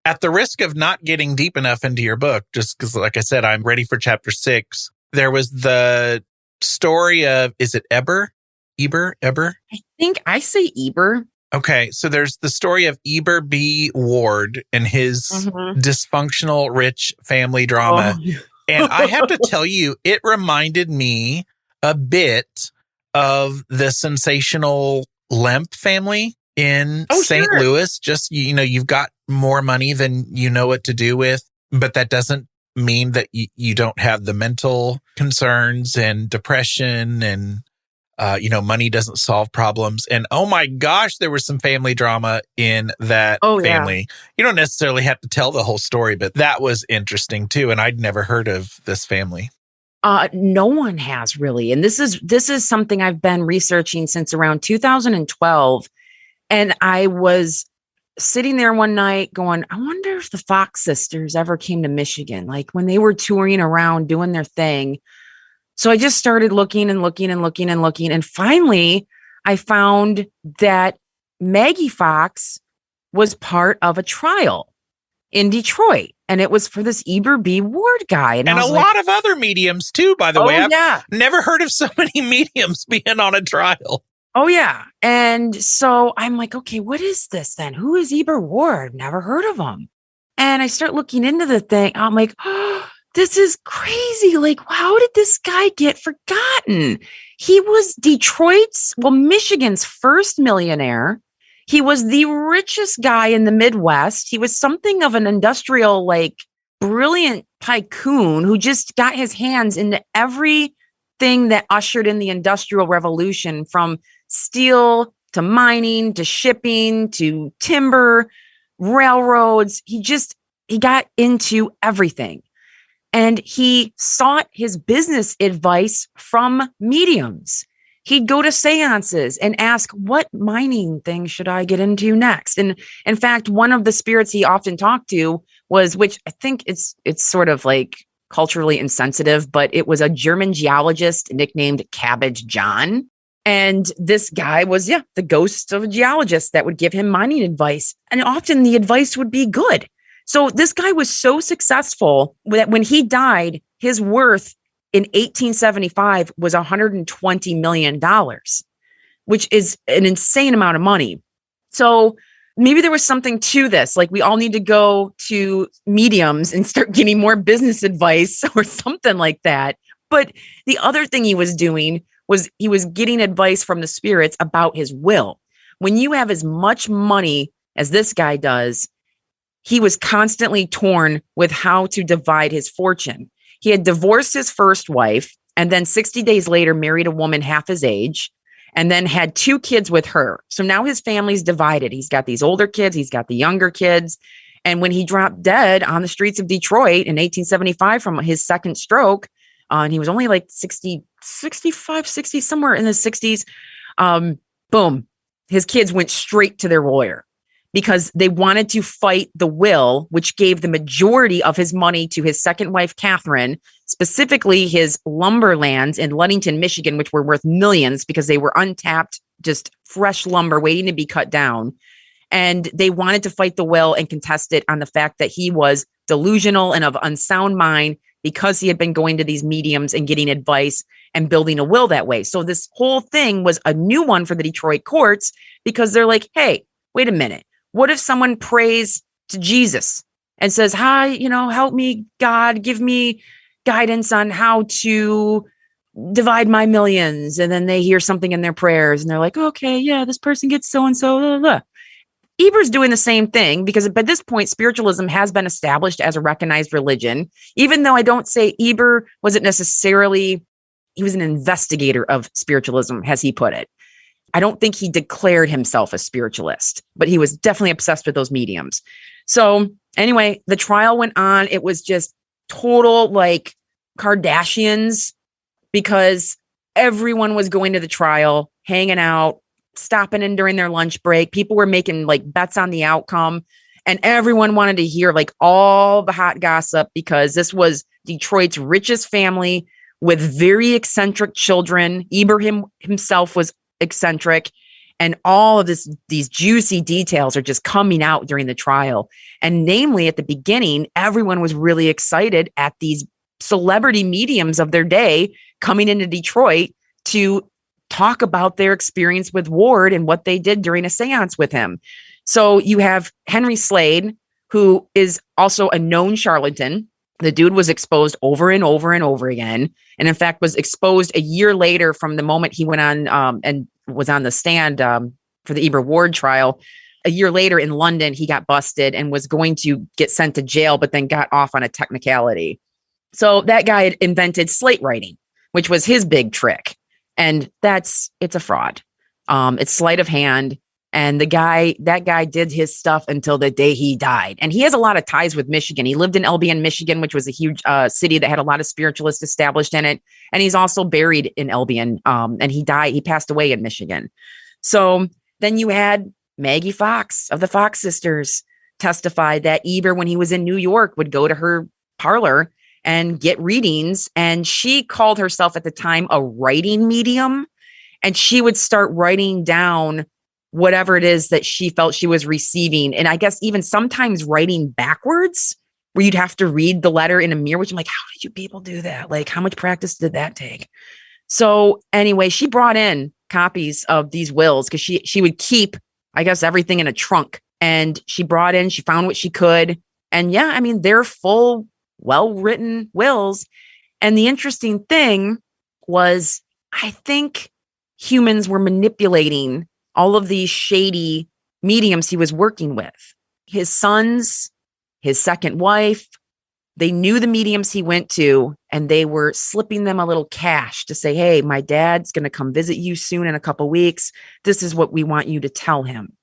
At the risk of not getting deep enough into your book, just because, like I said, I'm ready for chapter 6. There was the story of, is it Eber? I think I say Eber. Okay, so there's the story of Eber B. Ward and his dysfunctional rich family drama. Oh. And I have to tell you, it reminded me a bit of the sensational Lemp family in St. Louis. Just, you've got more money than you know what to do with, but that doesn't mean that you don't have the mental concerns and depression and money doesn't solve problems. And oh my gosh, there was some family drama in that family. Yeah. You don't necessarily have to tell the whole story, but that was interesting too. And I'd never heard of this family. No one has really. And this is something I've been researching since around 2012. And I was sitting there one night going, I wonder if the Fox sisters ever came to Michigan, like when they were touring around doing their thing. So I just started looking and looking and looking and looking. And finally, I found that Maggie Fox was part of a trial in Detroit. And it was for this Eber B. Ward guy. And a lot of other mediums, too, by the way. I've never heard of so many mediums being on a trial. Oh, yeah. And so I'm like, okay, what is this then? Who is Eber Ward? Never heard of him. And I start looking into the thing. I'm like, oh, this is crazy. Like, how did this guy get forgotten? He was Michigan's first millionaire. He was the richest guy in the Midwest. He was something of an industrial, brilliant tycoon who just got his hands into everything that ushered in the Industrial Revolution, from steel to mining to shipping to timber, railroads. He got into everything. And he sought his business advice from mediums. He'd go to seances and ask, what mining thing should I get into next? And in fact, one of the spirits he often talked to was, which I think it's sort of culturally insensitive, but it was a German geologist nicknamed Cabbage John. And this guy was, the ghost of a geologist that would give him mining advice. And often the advice would be good. So this guy was so successful that when he died, his worth in 1875 was $120 million, which is an insane amount of money. So maybe there was something to this. We all need to go to mediums and start getting more business advice or something like that. But the other thing he was doing was he was getting advice from the spirits about his will. When you have as much money as this guy does, he was constantly torn with how to divide his fortune. He had divorced his first wife and then 60 days later married a woman half his age and then had 2 kids with her. So now his family's divided. He's got these older kids. He's got the younger kids. And when he dropped dead on the streets of Detroit in 1875 from his second stroke, and he was only 60, somewhere in the 60s, boom, his kids went straight to their lawyer, because they wanted to fight the will, which gave the majority of his money to his second wife, Catherine, specifically his lumber lands in Ludington, Michigan, which were worth millions because they were untapped, just fresh lumber waiting to be cut down. And they wanted to fight the will and contest it on the fact that he was delusional and of unsound mind because he had been going to these mediums and getting advice and building a will that way. So this whole thing was a new one for the Detroit courts, because they're like, hey, wait a minute. What if someone prays to Jesus and says, hi, help me, God, give me guidance on how to divide my millions. And then they hear something in their prayers and they're like, okay, yeah, this person gets so-and-so. Blah, blah. Eber's doing the same thing, because by this point, spiritualism has been established as a recognized religion, even though I don't say Eber wasn't necessarily, he was an investigator of spiritualism, as he put it. I don't think he declared himself a spiritualist, but he was definitely obsessed with those mediums. So anyway, the trial went on. It was just total Kardashians, because everyone was going to the trial, hanging out, stopping in during their lunch break. People were making bets on the outcome, and everyone wanted to hear all the hot gossip, because this was Detroit's richest family with very eccentric children. Eber himself was eccentric, and all of these juicy details are just coming out during the trial. And namely, at the beginning, everyone was really excited at these celebrity mediums of their day coming into Detroit to talk about their experience with Ward and what they did during a seance with him. So you have Henry Slade, who is also a known charlatan. The dude was exposed over and over and over again. And in fact, was exposed a year later from the moment he went on and was on the stand for the Eber Ward trial. A year later in London, he got busted and was going to get sent to jail, but then got off on a technicality. So that guy had invented slate writing, which was his big trick. And it's a fraud. It's sleight of hand. And that guy did his stuff until the day he died. And he has a lot of ties with Michigan. He lived in Albion, Michigan, which was a huge city that had a lot of spiritualists established in it. And he's also buried in Albion. And he passed away in Michigan. So then you had Maggie Fox of the Fox sisters testify that Eber, when he was in New York, would go to her parlor and get readings. And she called herself at the time a writing medium. And she would start writing down whatever it is that she felt she was receiving. And I guess even sometimes writing backwards, where you'd have to read the letter in a mirror, which I'm like, how did you people do that? Like, how much practice did that take? So anyway, she brought in copies of these wills because she would keep, I guess, everything in a trunk. And she found what she could. And yeah, I mean, they're full, well-written wills. And the interesting thing was, I think humans were manipulating all of these shady mediums he was working with. His sons, his second wife, they knew the mediums he went to, and they were slipping them a little cash to say, hey, my dad's going to come visit you soon in a couple weeks. This is what we want you to tell him.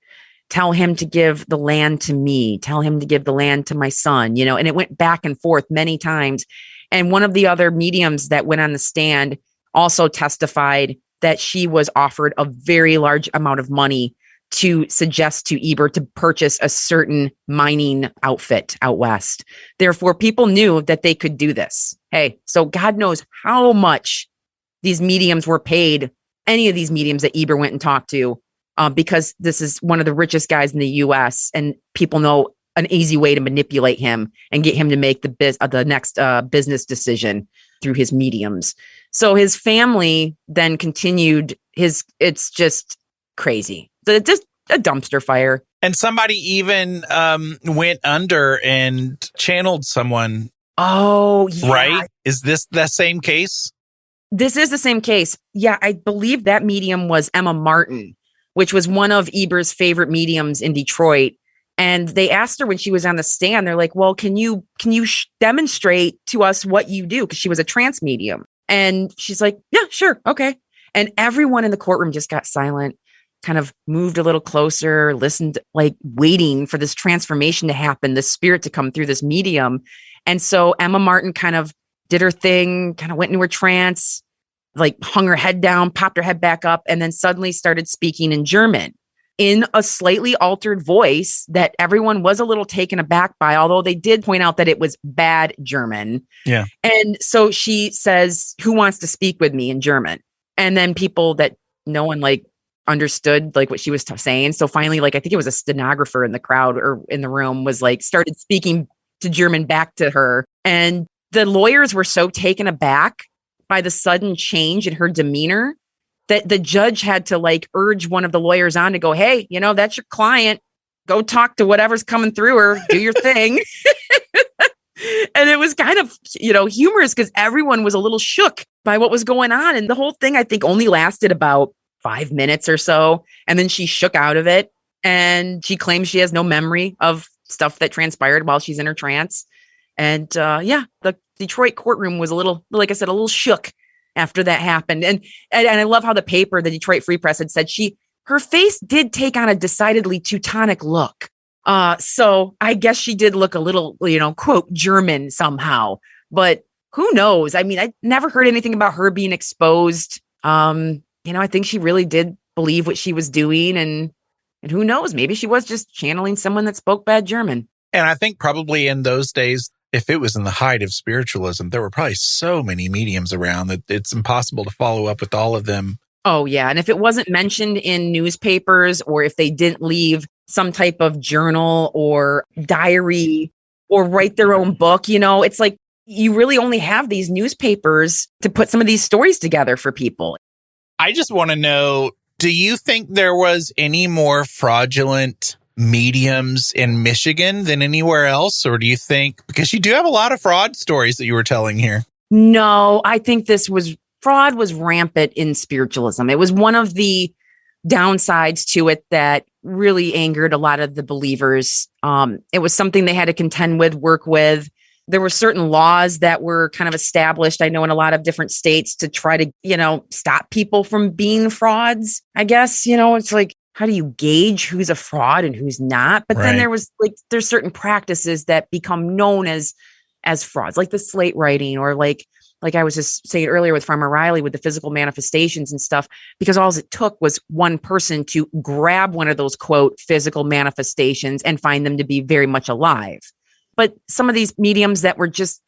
Tell him to give the land to me. Tell him to give the land to my son, and it went back and forth many times. And one of the other mediums that went on the stand also testified that she was offered a very large amount of money to suggest to Eber to purchase a certain mining outfit out west. Therefore, people knew that they could do this. Hey, so God knows how much these mediums were paid, any of these mediums that Eber went and talked to, because this is one of the richest guys in the U.S. and people know an easy way to manipulate him and get him to make the next business decision through his mediums. So his family then continued it's just crazy. Just a dumpster fire. And somebody even went under and channeled someone. Oh, yeah. Right? Is this the same case? This is the same case. Yeah, I believe that medium was Emma Martin, which was one of Eber's favorite mediums in Detroit. And they asked her when she was on the stand, they're like, well, can you demonstrate to us what you do? Because she was a trance medium. And she's like, yeah, sure. Okay. And everyone in the courtroom just got silent, kind of moved a little closer, listened, like waiting for this transformation to happen, the spirit to come through this medium. And so Emma Martin kind of did her thing, kind of went into her trance, like hung her head down, popped her head back up, and then suddenly started speaking in German in a slightly altered voice that everyone was a little taken aback by, although they did point out that it was bad German. Yeah. And so she says, who wants to speak with me in German? And then people that no one understood what she was saying. So finally, I think it was a stenographer in the crowd or in the room was started speaking to German back to her. And the lawyers were so taken aback by the sudden change in her demeanor that the judge had to urge one of the lawyers on to go, hey, that's your client. Go talk to whatever's coming through her. Do your thing. And it was kind of, humorous because everyone was a little shook by what was going on. And the whole thing, I think, only lasted about 5 minutes or so. And then she shook out of it. And she claims she has no memory of stuff that transpired while she's in her trance. And the Detroit courtroom was a little, like I said, a little shook after that happened. And I love how the Detroit Free Press had said her face did take on a decidedly Teutonic look. So I guess she did look a little, quote, German somehow, but who knows? I mean, I never heard anything about her being exposed. I think she really did believe what she was doing, and who knows, maybe she was just channeling someone that spoke bad German. And I think probably in those days, if it was in the height of spiritualism, there were probably so many mediums around that it's impossible to follow up with all of them. Oh, yeah. And if it wasn't mentioned in newspapers, or if they didn't leave some type of journal or diary or write their own book, it's like you really only have these newspapers to put some of these stories together for people. I just want to know, do you think there was any more fraudulent mediums in Michigan than anywhere else? Or do you think, because you do have a lot of fraud stories that you were telling here? No, I think fraud was rampant in spiritualism. It was one of the downsides to it that really angered a lot of the believers. It was something they had to contend with, work with. There were certain laws that were kind of established, I know, in a lot of different states to try to, stop people from being frauds. I guess, it's like, how do you gauge who's a fraud and who's not? But then there's certain practices that become known as frauds, like the slate writing, or like I was just saying earlier with Farmer Riley with the physical manifestations and stuff, because all it took was one person to grab one of those, quote, physical manifestations and find them to be very much alive. But some of these mediums that were just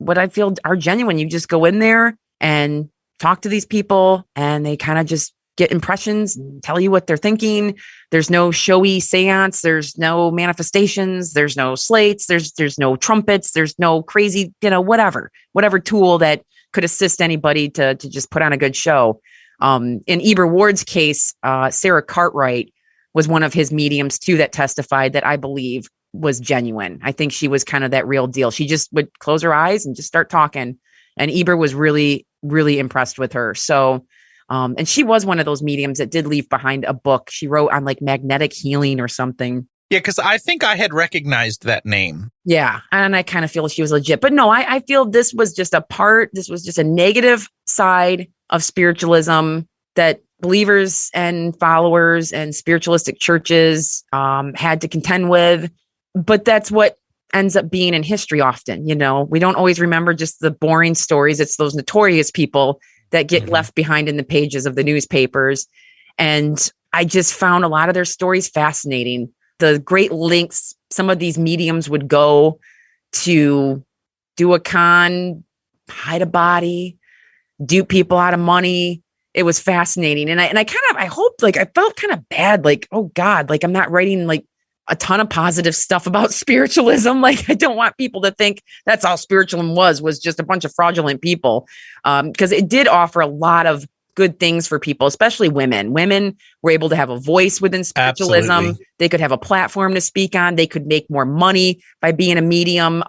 what I feel are genuine. You just go in there and talk to these people and they kind of just get impressions, tell you what they're thinking. There's no showy seance. There's no manifestations. There's no slates. There's no trumpets. There's no crazy, whatever tool that could assist anybody to just put on a good show. In Eber Ward's case, Sarah Cartwright was one of his mediums too that testified that I believe was genuine. I think she was kind of that real deal. She just would close her eyes and just start talking. And Eber was really, really impressed with her. So, and she was one of those mediums that did leave behind a book. She wrote on like magnetic healing or something. Yeah, because I think I had recognized that name. Yeah. And I kind of feel she was legit. But no, I feel this was just a negative side of spiritualism that believers and followers and spiritualistic churches had to contend with. But that's what ends up being in history often. We don't always remember just the boring stories. It's those notorious people that get left behind in the pages of the newspapers. And I just found a lot of their stories fascinating. The great lengths some of these mediums would go to do a con, hide a body, dupe people out of money. It was fascinating. And I felt kind of bad, like, oh God, like I'm not writing like a ton of positive stuff about spiritualism. Like I don't want people to think that's all spiritualism was just a bunch of fraudulent people. Because it did offer a lot of good things for people, especially women. Women were able to have a voice within spiritualism. Absolutely. They could have a platform to speak on. They could make more money by being a medium.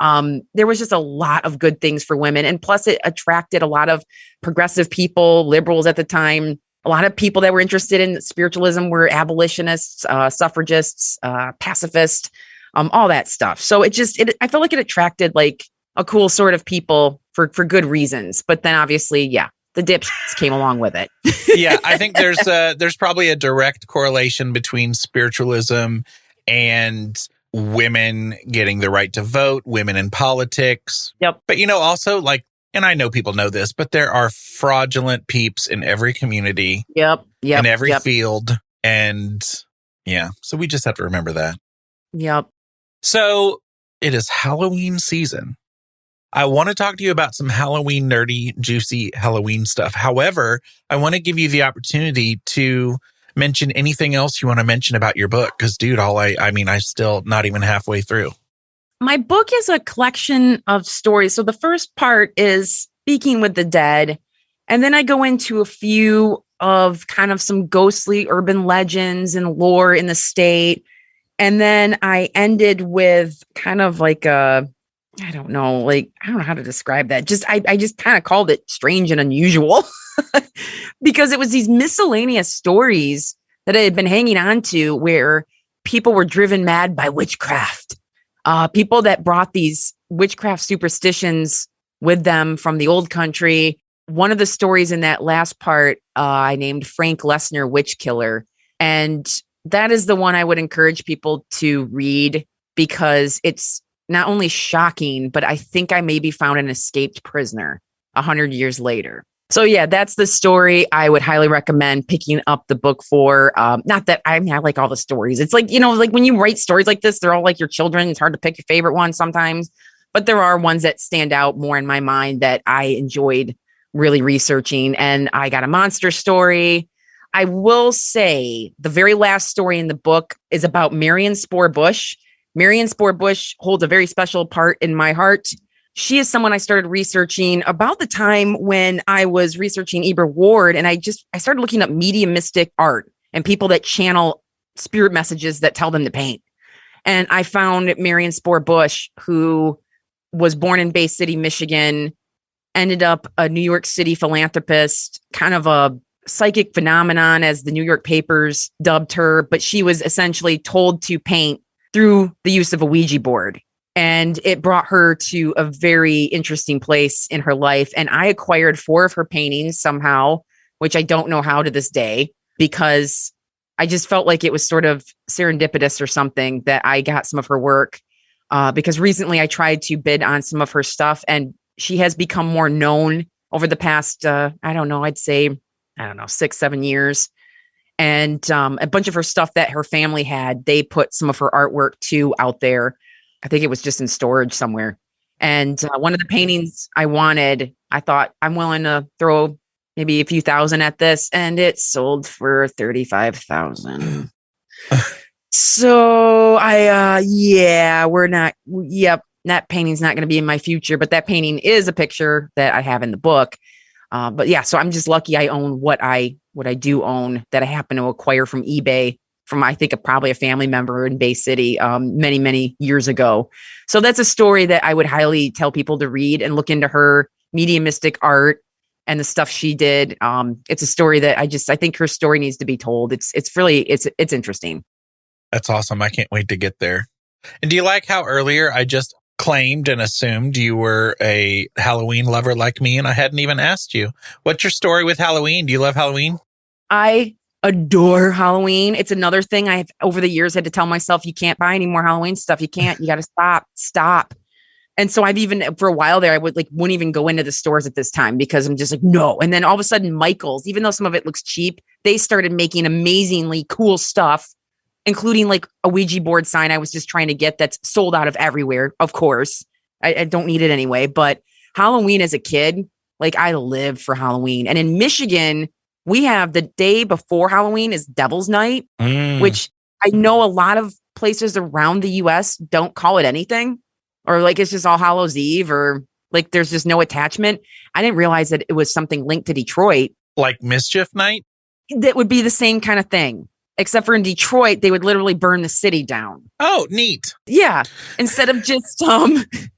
There was just a lot of good things for women. And plus it attracted a lot of progressive people, liberals at the time. A lot of people that were interested in spiritualism were abolitionists, suffragists, pacifists, all that stuff. So I felt like it attracted like a cool sort of people for good reasons. But then obviously, the dipshits came along with it. Yeah, I think there's probably a direct correlation between spiritualism and women getting the right to vote, women in politics. Yep. But also like, and I know people know this, but there are fraudulent peeps in every community. Yep. In every field. And so we just have to remember that. Yep. So it is Halloween season. I want to talk to you about some Halloween nerdy, juicy Halloween stuff. However, I want to give you the opportunity to mention anything else you want to mention about your book. Because, dude, I'm still not even halfway through. My book is a collection of stories. So the first part is speaking with the dead. And then I go into a few of kind of some ghostly urban legends and lore in the state. And then I ended with kind of like I don't know how to describe that. I just kind of called it strange and unusual because it was these miscellaneous stories that I had been hanging on to where people were driven mad by witchcraft. People that brought these witchcraft superstitions with them from the old country. One of the stories in that last part, I named Frank Lesnar Witch Killer. And that is the one I would encourage people to read because it's not only shocking, but I think I maybe found an escaped prisoner 100 years later. So that's the story I would highly recommend picking up the book for. Not that I like all the stories. It's like, like when you write stories like this, they're all like your children. It's hard to pick your favorite one sometimes, but there are ones that stand out more in my mind that I enjoyed really researching. And I got a monster story. I will say the very last story in the book is about Marion Spore Bush. Marion Spore Bush holds a very special part in my heart. She is someone I started researching about the time when I was researching Eber Ward. And I started looking up mediumistic art and people that channel spirit messages that tell them to paint. And I found Marion Spore Bush, who was born in Bay City, Michigan, ended up a New York City philanthropist, kind of a psychic phenomenon, as the New York papers dubbed her. But she was essentially told to paint through the use of a Ouija board. And it brought her to a very interesting place in her life. And I acquired 4 of her paintings somehow, which I don't know how to this day, because I just felt like it was sort of serendipitous or something that I got some of her work. Because recently I tried to bid on some of her stuff and she has become more known over the past, 6-7 years. And a bunch of her stuff that her family had, they put some of her artwork too out there. I think it was just in storage somewhere. And one of the paintings I wanted, I thought I'm willing to throw maybe a few thousand at this, and it sold for $35,000. So that painting's not going to be in my future, but that painting is a picture that I have in the book. But yeah, so I'm just lucky I own what I do own that I happen to acquire from eBay from, I think, probably a family member in Bay City many, many years ago. So that's a story that I would highly tell people to read and look into her mediumistic art and the stuff she did. It's a story that I think her story needs to be told. It's interesting. That's awesome. I can't wait to get there. And do you like how earlier I just claimed and assumed you were a Halloween lover like me, and I hadn't even asked you? What's your story with Halloween? Do you love Halloween? I adore Halloween. It's another thing I've over the years had to tell myself, you can't buy any more Halloween stuff. You can't. You got to stop. And so I've even, for a while there, I wouldn't even go into the stores at this time because I'm just like, no. And then all of a sudden, Michael's, even though some of it looks cheap, they started making amazingly cool stuff, including like a Ouija board sign I was just trying to get that's sold out of everywhere. Of course, I don't need it anyway. But Halloween as a kid, like I lived for Halloween. And in Michigan, we have the day before Halloween is Devil's Night, which I know a lot of places around the U.S. don't call it anything, or like it's just All Hallows Eve, or like there's just no attachment. I didn't realize that it was something linked to Detroit. Like Mischief Night? That would be the same kind of thing, except for in Detroit, they would literally burn the city down. Oh, neat. Yeah. Instead of just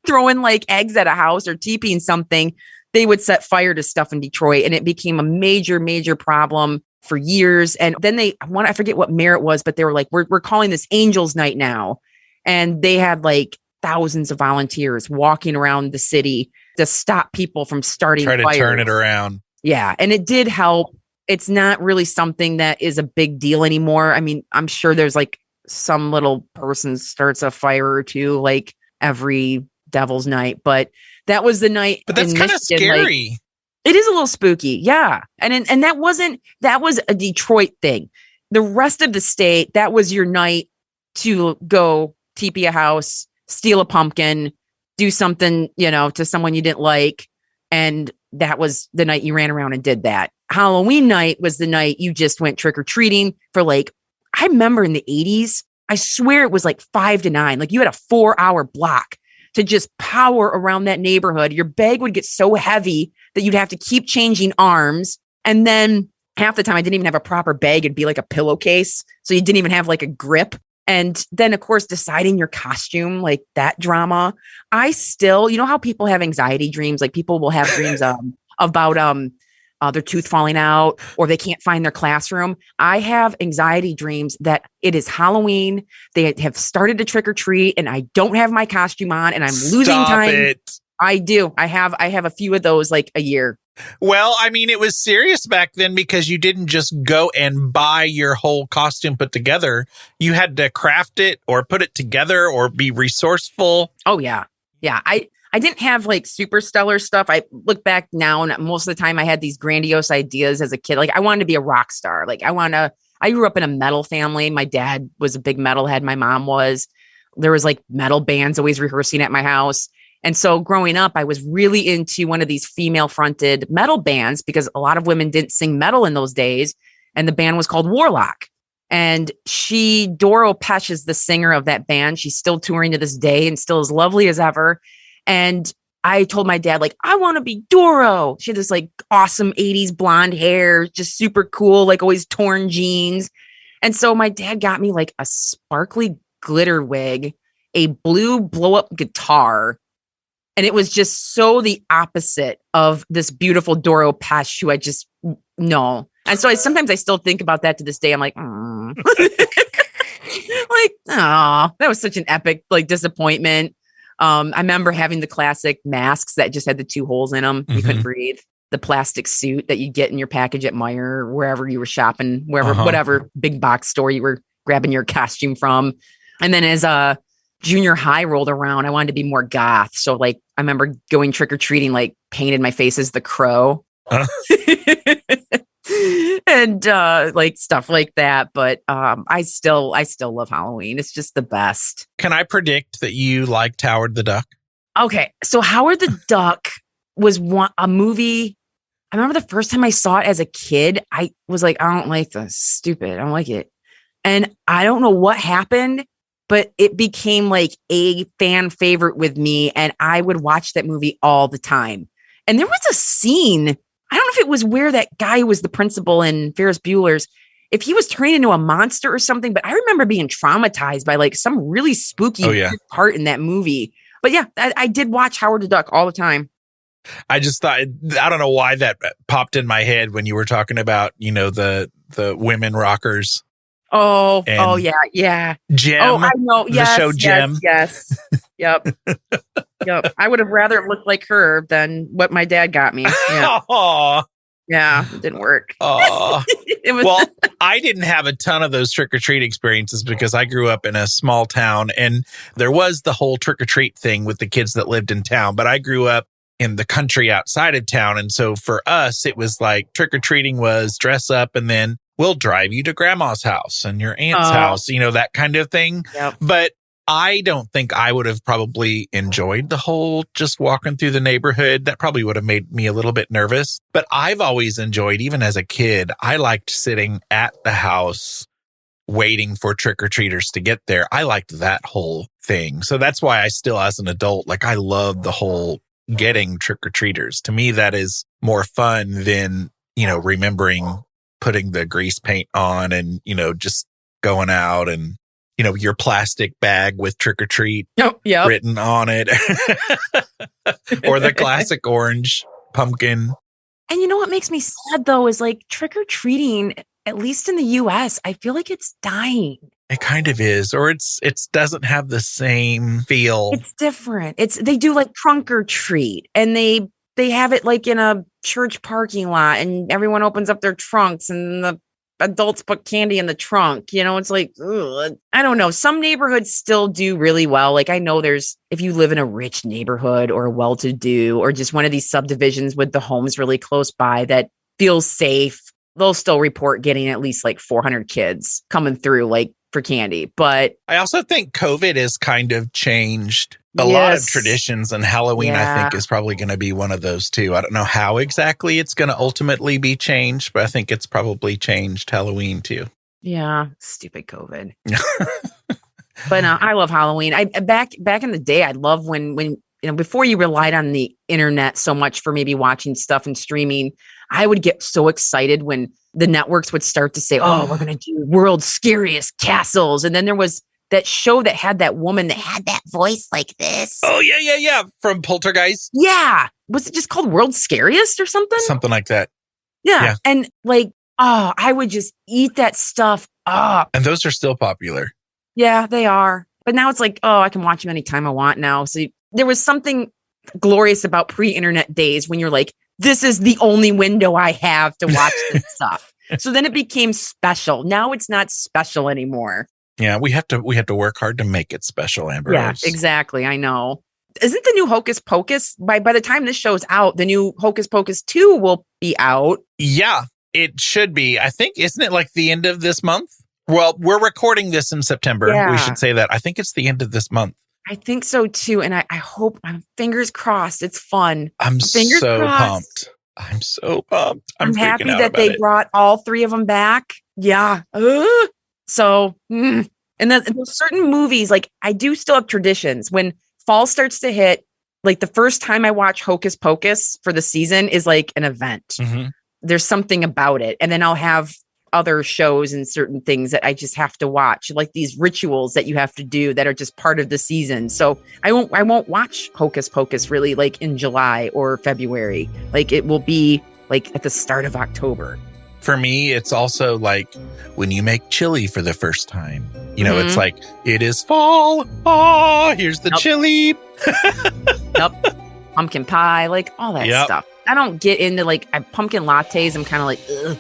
throwing like eggs at a house or teepeeing something, they would set fire to stuff in Detroit, and it became a major, major problem for years. And then I forget what mayor it was, but they were like, we're calling this Angels Night now. And they had like thousands of volunteers walking around the city to stop people from starting fires. Try to turn it around. Yeah. And it did help. It's not really something that is a big deal anymore. I mean, I'm sure there's like some little person starts a fire or two like every Devil's Night, but that was the night. But that's kind of scary. Like, it is a little spooky. Yeah. And that was a Detroit thing. The rest of the state, that was your night to go teepee a house, steal a pumpkin, do something, to someone you didn't like. And that was the night you ran around and did that. Halloween night was the night you just went trick-or-treating for like, I remember in the 80s, I swear it was like 5 to 9. Like you had a 4-hour block to just power around that neighborhood. Your bag would get so heavy that you'd have to keep changing arms. And then half the time I didn't even have a proper bag. It'd be like a pillowcase. So you didn't even have like a grip. And then of course, deciding your costume, like that drama. I still, how people have anxiety dreams, like people will have dreams about their tooth falling out, or they can't find their classroom. I have anxiety dreams that it is Halloween. They have started to trick or treat, and I don't have my costume on, and I'm losing time. It. I do. I have a few of those like a year. Well, I mean, it was serious back then because you didn't just go and buy your whole costume put together. You had to craft it or put it together or be resourceful. Oh yeah, yeah. I didn't have like super stellar stuff. I look back now, and most of the time I had these grandiose ideas as a kid. Like I wanted to be a rock star. Like I grew up in a metal family. My dad was a big metalhead. My mom was. There was like metal bands always rehearsing at my house. And so growing up, I was really into one of these female fronted metal bands because a lot of women didn't sing metal in those days. And the band was called Warlock. And Doro Pesch is the singer of that band. She's still touring to this day and still as lovely as ever. And I told my dad, like, I want to be Doro. She had this like awesome 80s blonde hair, just super cool, like always torn jeans. And so my dad got me like a sparkly glitter wig, a blue blow up guitar. And it was just so the opposite of this beautiful Doro Pesch who I just know. And so sometimes I still think about that to this day. I'm like, like, oh, that was such an epic like disappointment. I remember having the classic masks that just had the 2 holes in them. You couldn't breathe. The plastic suit that you get in your package at Meijer or wherever you were shopping, whatever big box store you were grabbing your costume from. And then as a junior high rolled around, I wanted to be more goth. So like, I remember going trick-or-treating, like painted my face as the Crow. And like stuff like that. But I still love Halloween. It's just the best. Can I predict that you liked Howard the Duck? Okay, so Howard the Duck was a movie. I remember the first time I saw it as a kid, I was like, I don't like this. Stupid. I don't like it. And I don't know what happened, but it became like a fan favorite with me. And I would watch that movie all the time. And there was a scene, I don't know if it was where that guy who was the principal in Ferris Bueller's, if he was turning into a monster or something, but I remember being traumatized by like some really spooky part in that movie. But yeah, I did watch Howard the Duck all the time. I just thought, I don't know why that popped in my head when you were talking about, the women rockers. Oh, yeah. Gem. Oh, I know. The show Gem. Yes. Yep. Yep. I would have rather looked like her than what my dad got me. Yeah. Aww. Yeah, it didn't work. Well, I didn't have a ton of those trick-or-treat experiences because I grew up in a small town and there was the whole trick-or-treat thing with the kids that lived in town. But I grew up in the country outside of town. And so for us, it was like trick-or-treating was dress up and then we'll drive you to grandma's house and your aunt's house, that kind of thing. Yep. But I don't think I would have probably enjoyed the whole just walking through the neighborhood. That probably would have made me a little bit nervous. But I've always enjoyed, even as a kid, I liked sitting at the house waiting for trick-or-treaters to get there. I liked that whole thing. So that's why I still, as an adult, I love the whole getting trick-or-treaters. To me, that is more fun than, remembering putting the grease paint on and, just going out and, your plastic bag with trick-or-treat written on it. Or the classic orange pumpkin. And you know what makes me sad, though, is trick-or-treating, at least in the U.S., I feel like it's dying. It kind of is, or it doesn't have the same feel. It's different. They do trunk or treat, and they have it in a church parking lot, and everyone opens up their trunks, and the adults put candy in the trunk. It's ugh. I don't know. Some neighborhoods still do really well. I know if you live in a rich neighborhood or a well-to-do or just one of these subdivisions with the homes really close by that feels safe, they'll still report getting at least 400 kids coming through for candy. But I also think COVID has kind of changed a lot of traditions, and Halloween, I think, is probably going to be one of those too. I don't know how exactly it's going to ultimately be changed, but I think it's probably changed Halloween too. Yeah. Stupid COVID. But I love Halloween. Back in the day, I love when before you relied on the internet so much for maybe watching stuff and streaming, I would get so excited when the networks would start to say, we're going to do world's scariest castles. And then there was that show that had that woman that had that voice like this. Oh, yeah. From Poltergeist. Yeah. Was it just called World's Scariest or something? Something like that. Yeah. And I would just eat that stuff up. And those are still popular. Yeah, they are. But now it's I can watch them anytime I want now. So there was something glorious about pre-internet days when you're this is the only window I have to watch this stuff. So then it became special. Now it's not special anymore. Yeah, we have to work hard to make it special, Amberrose. Yeah, exactly. I know. Isn't the new Hocus Pocus, by the time this show's out, the new Hocus Pocus 2 will be out? Yeah, it should be. I think, isn't it the end of this month? Well, we're recording this in September. Yeah. We should say that. I think it's the end of this month. I think so too. And I hope, I'm fingers crossed, it's fun. I'm so pumped. I'm so pumped. I'm happy that they brought all three of them back. Yeah. So, and then there's certain movies, I do still have traditions. When fall starts to hit, the first time I watch Hocus Pocus for the season is an event. Mm-hmm. There's something about it. And then I'll have other shows and certain things that I just have to watch, these rituals that you have to do that are just part of the season. So I won't watch Hocus Pocus really in July or February. It will be at the start of October. For me, it's also when you make chili for the first time, it's it is fall. Oh, here's the chili. Yep. Pumpkin pie, all that stuff. I don't get into pumpkin lattes. I'm kind of ugh.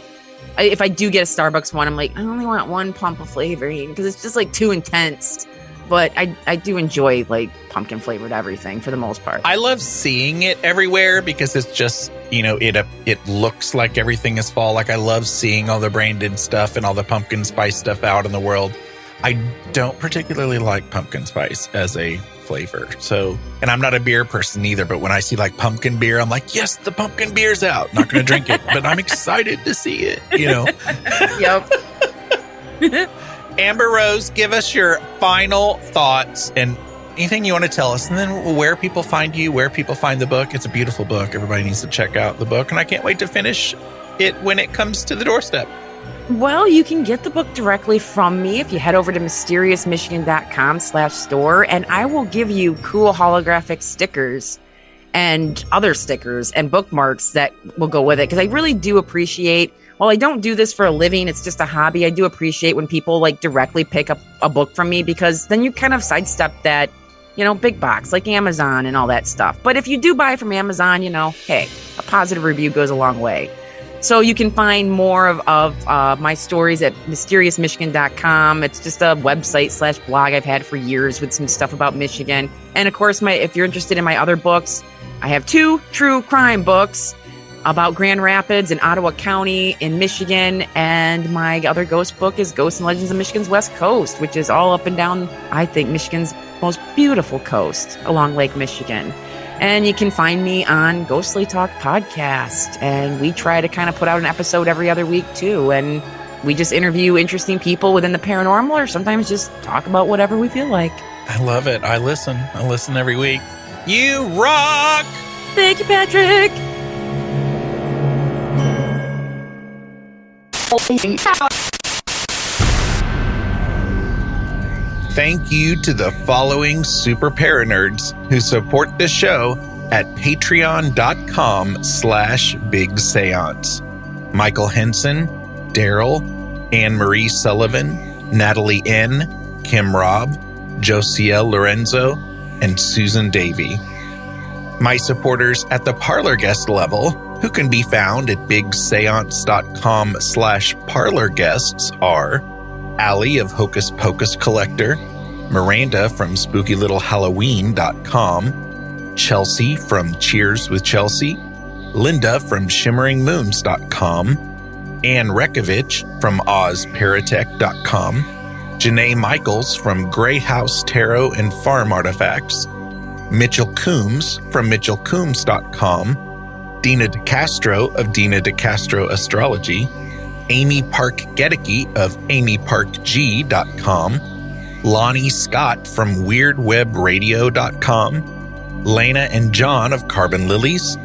If I do get a Starbucks one, I'm I only want one pumpkin flavoring because it's just too intense. But I do enjoy pumpkin flavored everything for the most part. I love seeing it everywhere because it's just, it looks like everything is fall. I love seeing all the branded stuff and all the pumpkin spice stuff out in the world. I don't particularly like pumpkin spice as a flavor. So, and I'm not a beer person either, but when I see like pumpkin beer, I'm like, yes, the pumpkin beer's out. Not going to drink it, but I'm excited to see it, you know? Yep. Amberrose, give us your final thoughts and anything you want to tell us, and then where people find you, where people find the book. It's a beautiful book. Everybody needs to check out the book, and I can't wait to finish it when it comes to the doorstep. Well, you can get the book directly from me if you head over to mysteriousmichigan.com/store, and I will give you cool holographic stickers and other stickers and bookmarks that will go with it. Because I really do appreciate, while I don't do this for a living, it's just a hobby, I do appreciate when people like directly pick up a book from me, because then you kind of sidestep that, you know, big box like Amazon and all that stuff. But if you do buy from Amazon, you know, hey, a positive review goes a long way. So you can find more of my stories at mysteriousmichigan.com. It's just a website / blog I've had for years with some stuff about Michigan. And of course, if you're interested in my other books, I have 2 true crime books about Grand Rapids and Ottawa County in Michigan. And my other ghost book is Ghosts and Legends of Michigan's West Coast, which is all up and down, I think, Michigan's most beautiful coast along Lake Michigan. And you can find me on Ghostly Talk Podcast. And we try to kind of put out an episode every other week, too. And we just interview interesting people within the paranormal, or sometimes just talk about whatever we feel like. I love it. I listen every week. You rock! Thank you, Patrick. Thank you to the following super paranerds who support the show at patreon.com/big seance. Michael Henson, Daryl, Anne-Marie Sullivan, Natalie N., Kim Robb, Josiel Lorenzo, and Susan Davey. My supporters at the Parlor guest level, who can be found at bigseance.com/parlor guests, are Allie of Hocus Pocus Collector, Miranda from SpookyLittleHalloween.com, Chelsea from Cheers with Chelsea, Linda from ShimmeringMoons.com, Ann Rekovich from OzParatech.com, Janae Michaels from Grey House Tarot and Farm Artifacts, Mitchell Coombs from MitchellCoombs.com, Dina DeCastro of Dina DeCastro Astrology, Amy Park Gedicke of AmyParkG.com, Lonnie Scott from WeirdWebRadio.com, Lena and John of Carbon Lilies,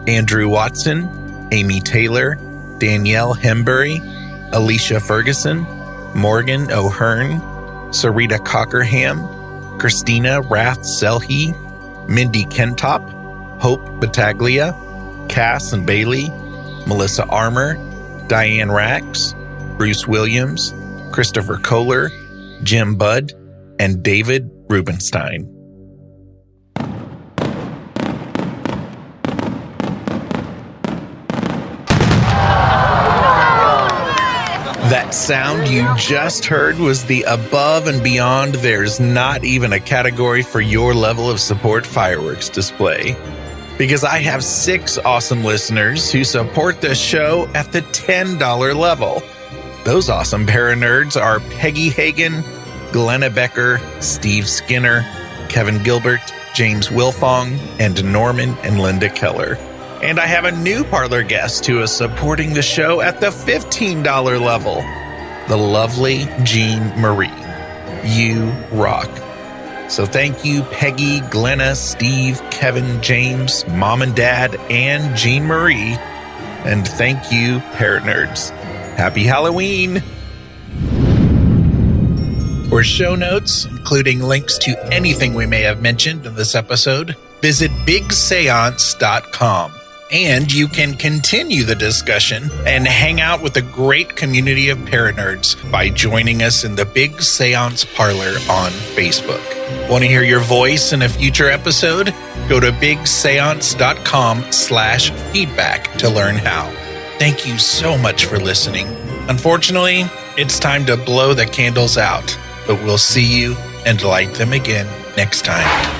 Andrew Watson, Amy Taylor, Danielle Hembury, Alicia Ferguson, Morgan O'Hearn, Sarita Cockerham, Christina Rath Selhe, Mindy Kentop, Hope Battaglia, Cass and Bailey, Melissa Armour, Diane Rax, Bruce Williams, Christopher Kohler, Jim Budd, and David Rubenstein. That sound you just heard was the above and beyond there's not even a category for your level of support fireworks display. Because I have 6 awesome listeners who support the show at the $10 level. Those awesome paranerds are Peggy Hagan, Glenna Becker, Steve Skinner, Kevin Gilbert, James Wilfong, and Norman and Linda Keller. And I have a new Parlor guest who is supporting the show at the $15 level, the lovely Jean Marie. You rock. So thank you, Peggy, Glenna, Steve, Kevin, James, Mom and Dad, and Jean Marie. And thank you, paranerds. Happy Halloween! For show notes, including links to anything we may have mentioned in this episode, visit bigseance.com. And you can continue the discussion and hang out with a great community of paranerds by joining us in the Big Seance Parlor on Facebook. Want to hear your voice in a future episode? Go to bigseance.com/feedback to learn how. Thank you so much for listening. Unfortunately, it's time to blow the candles out, but we'll see you and light them again next time.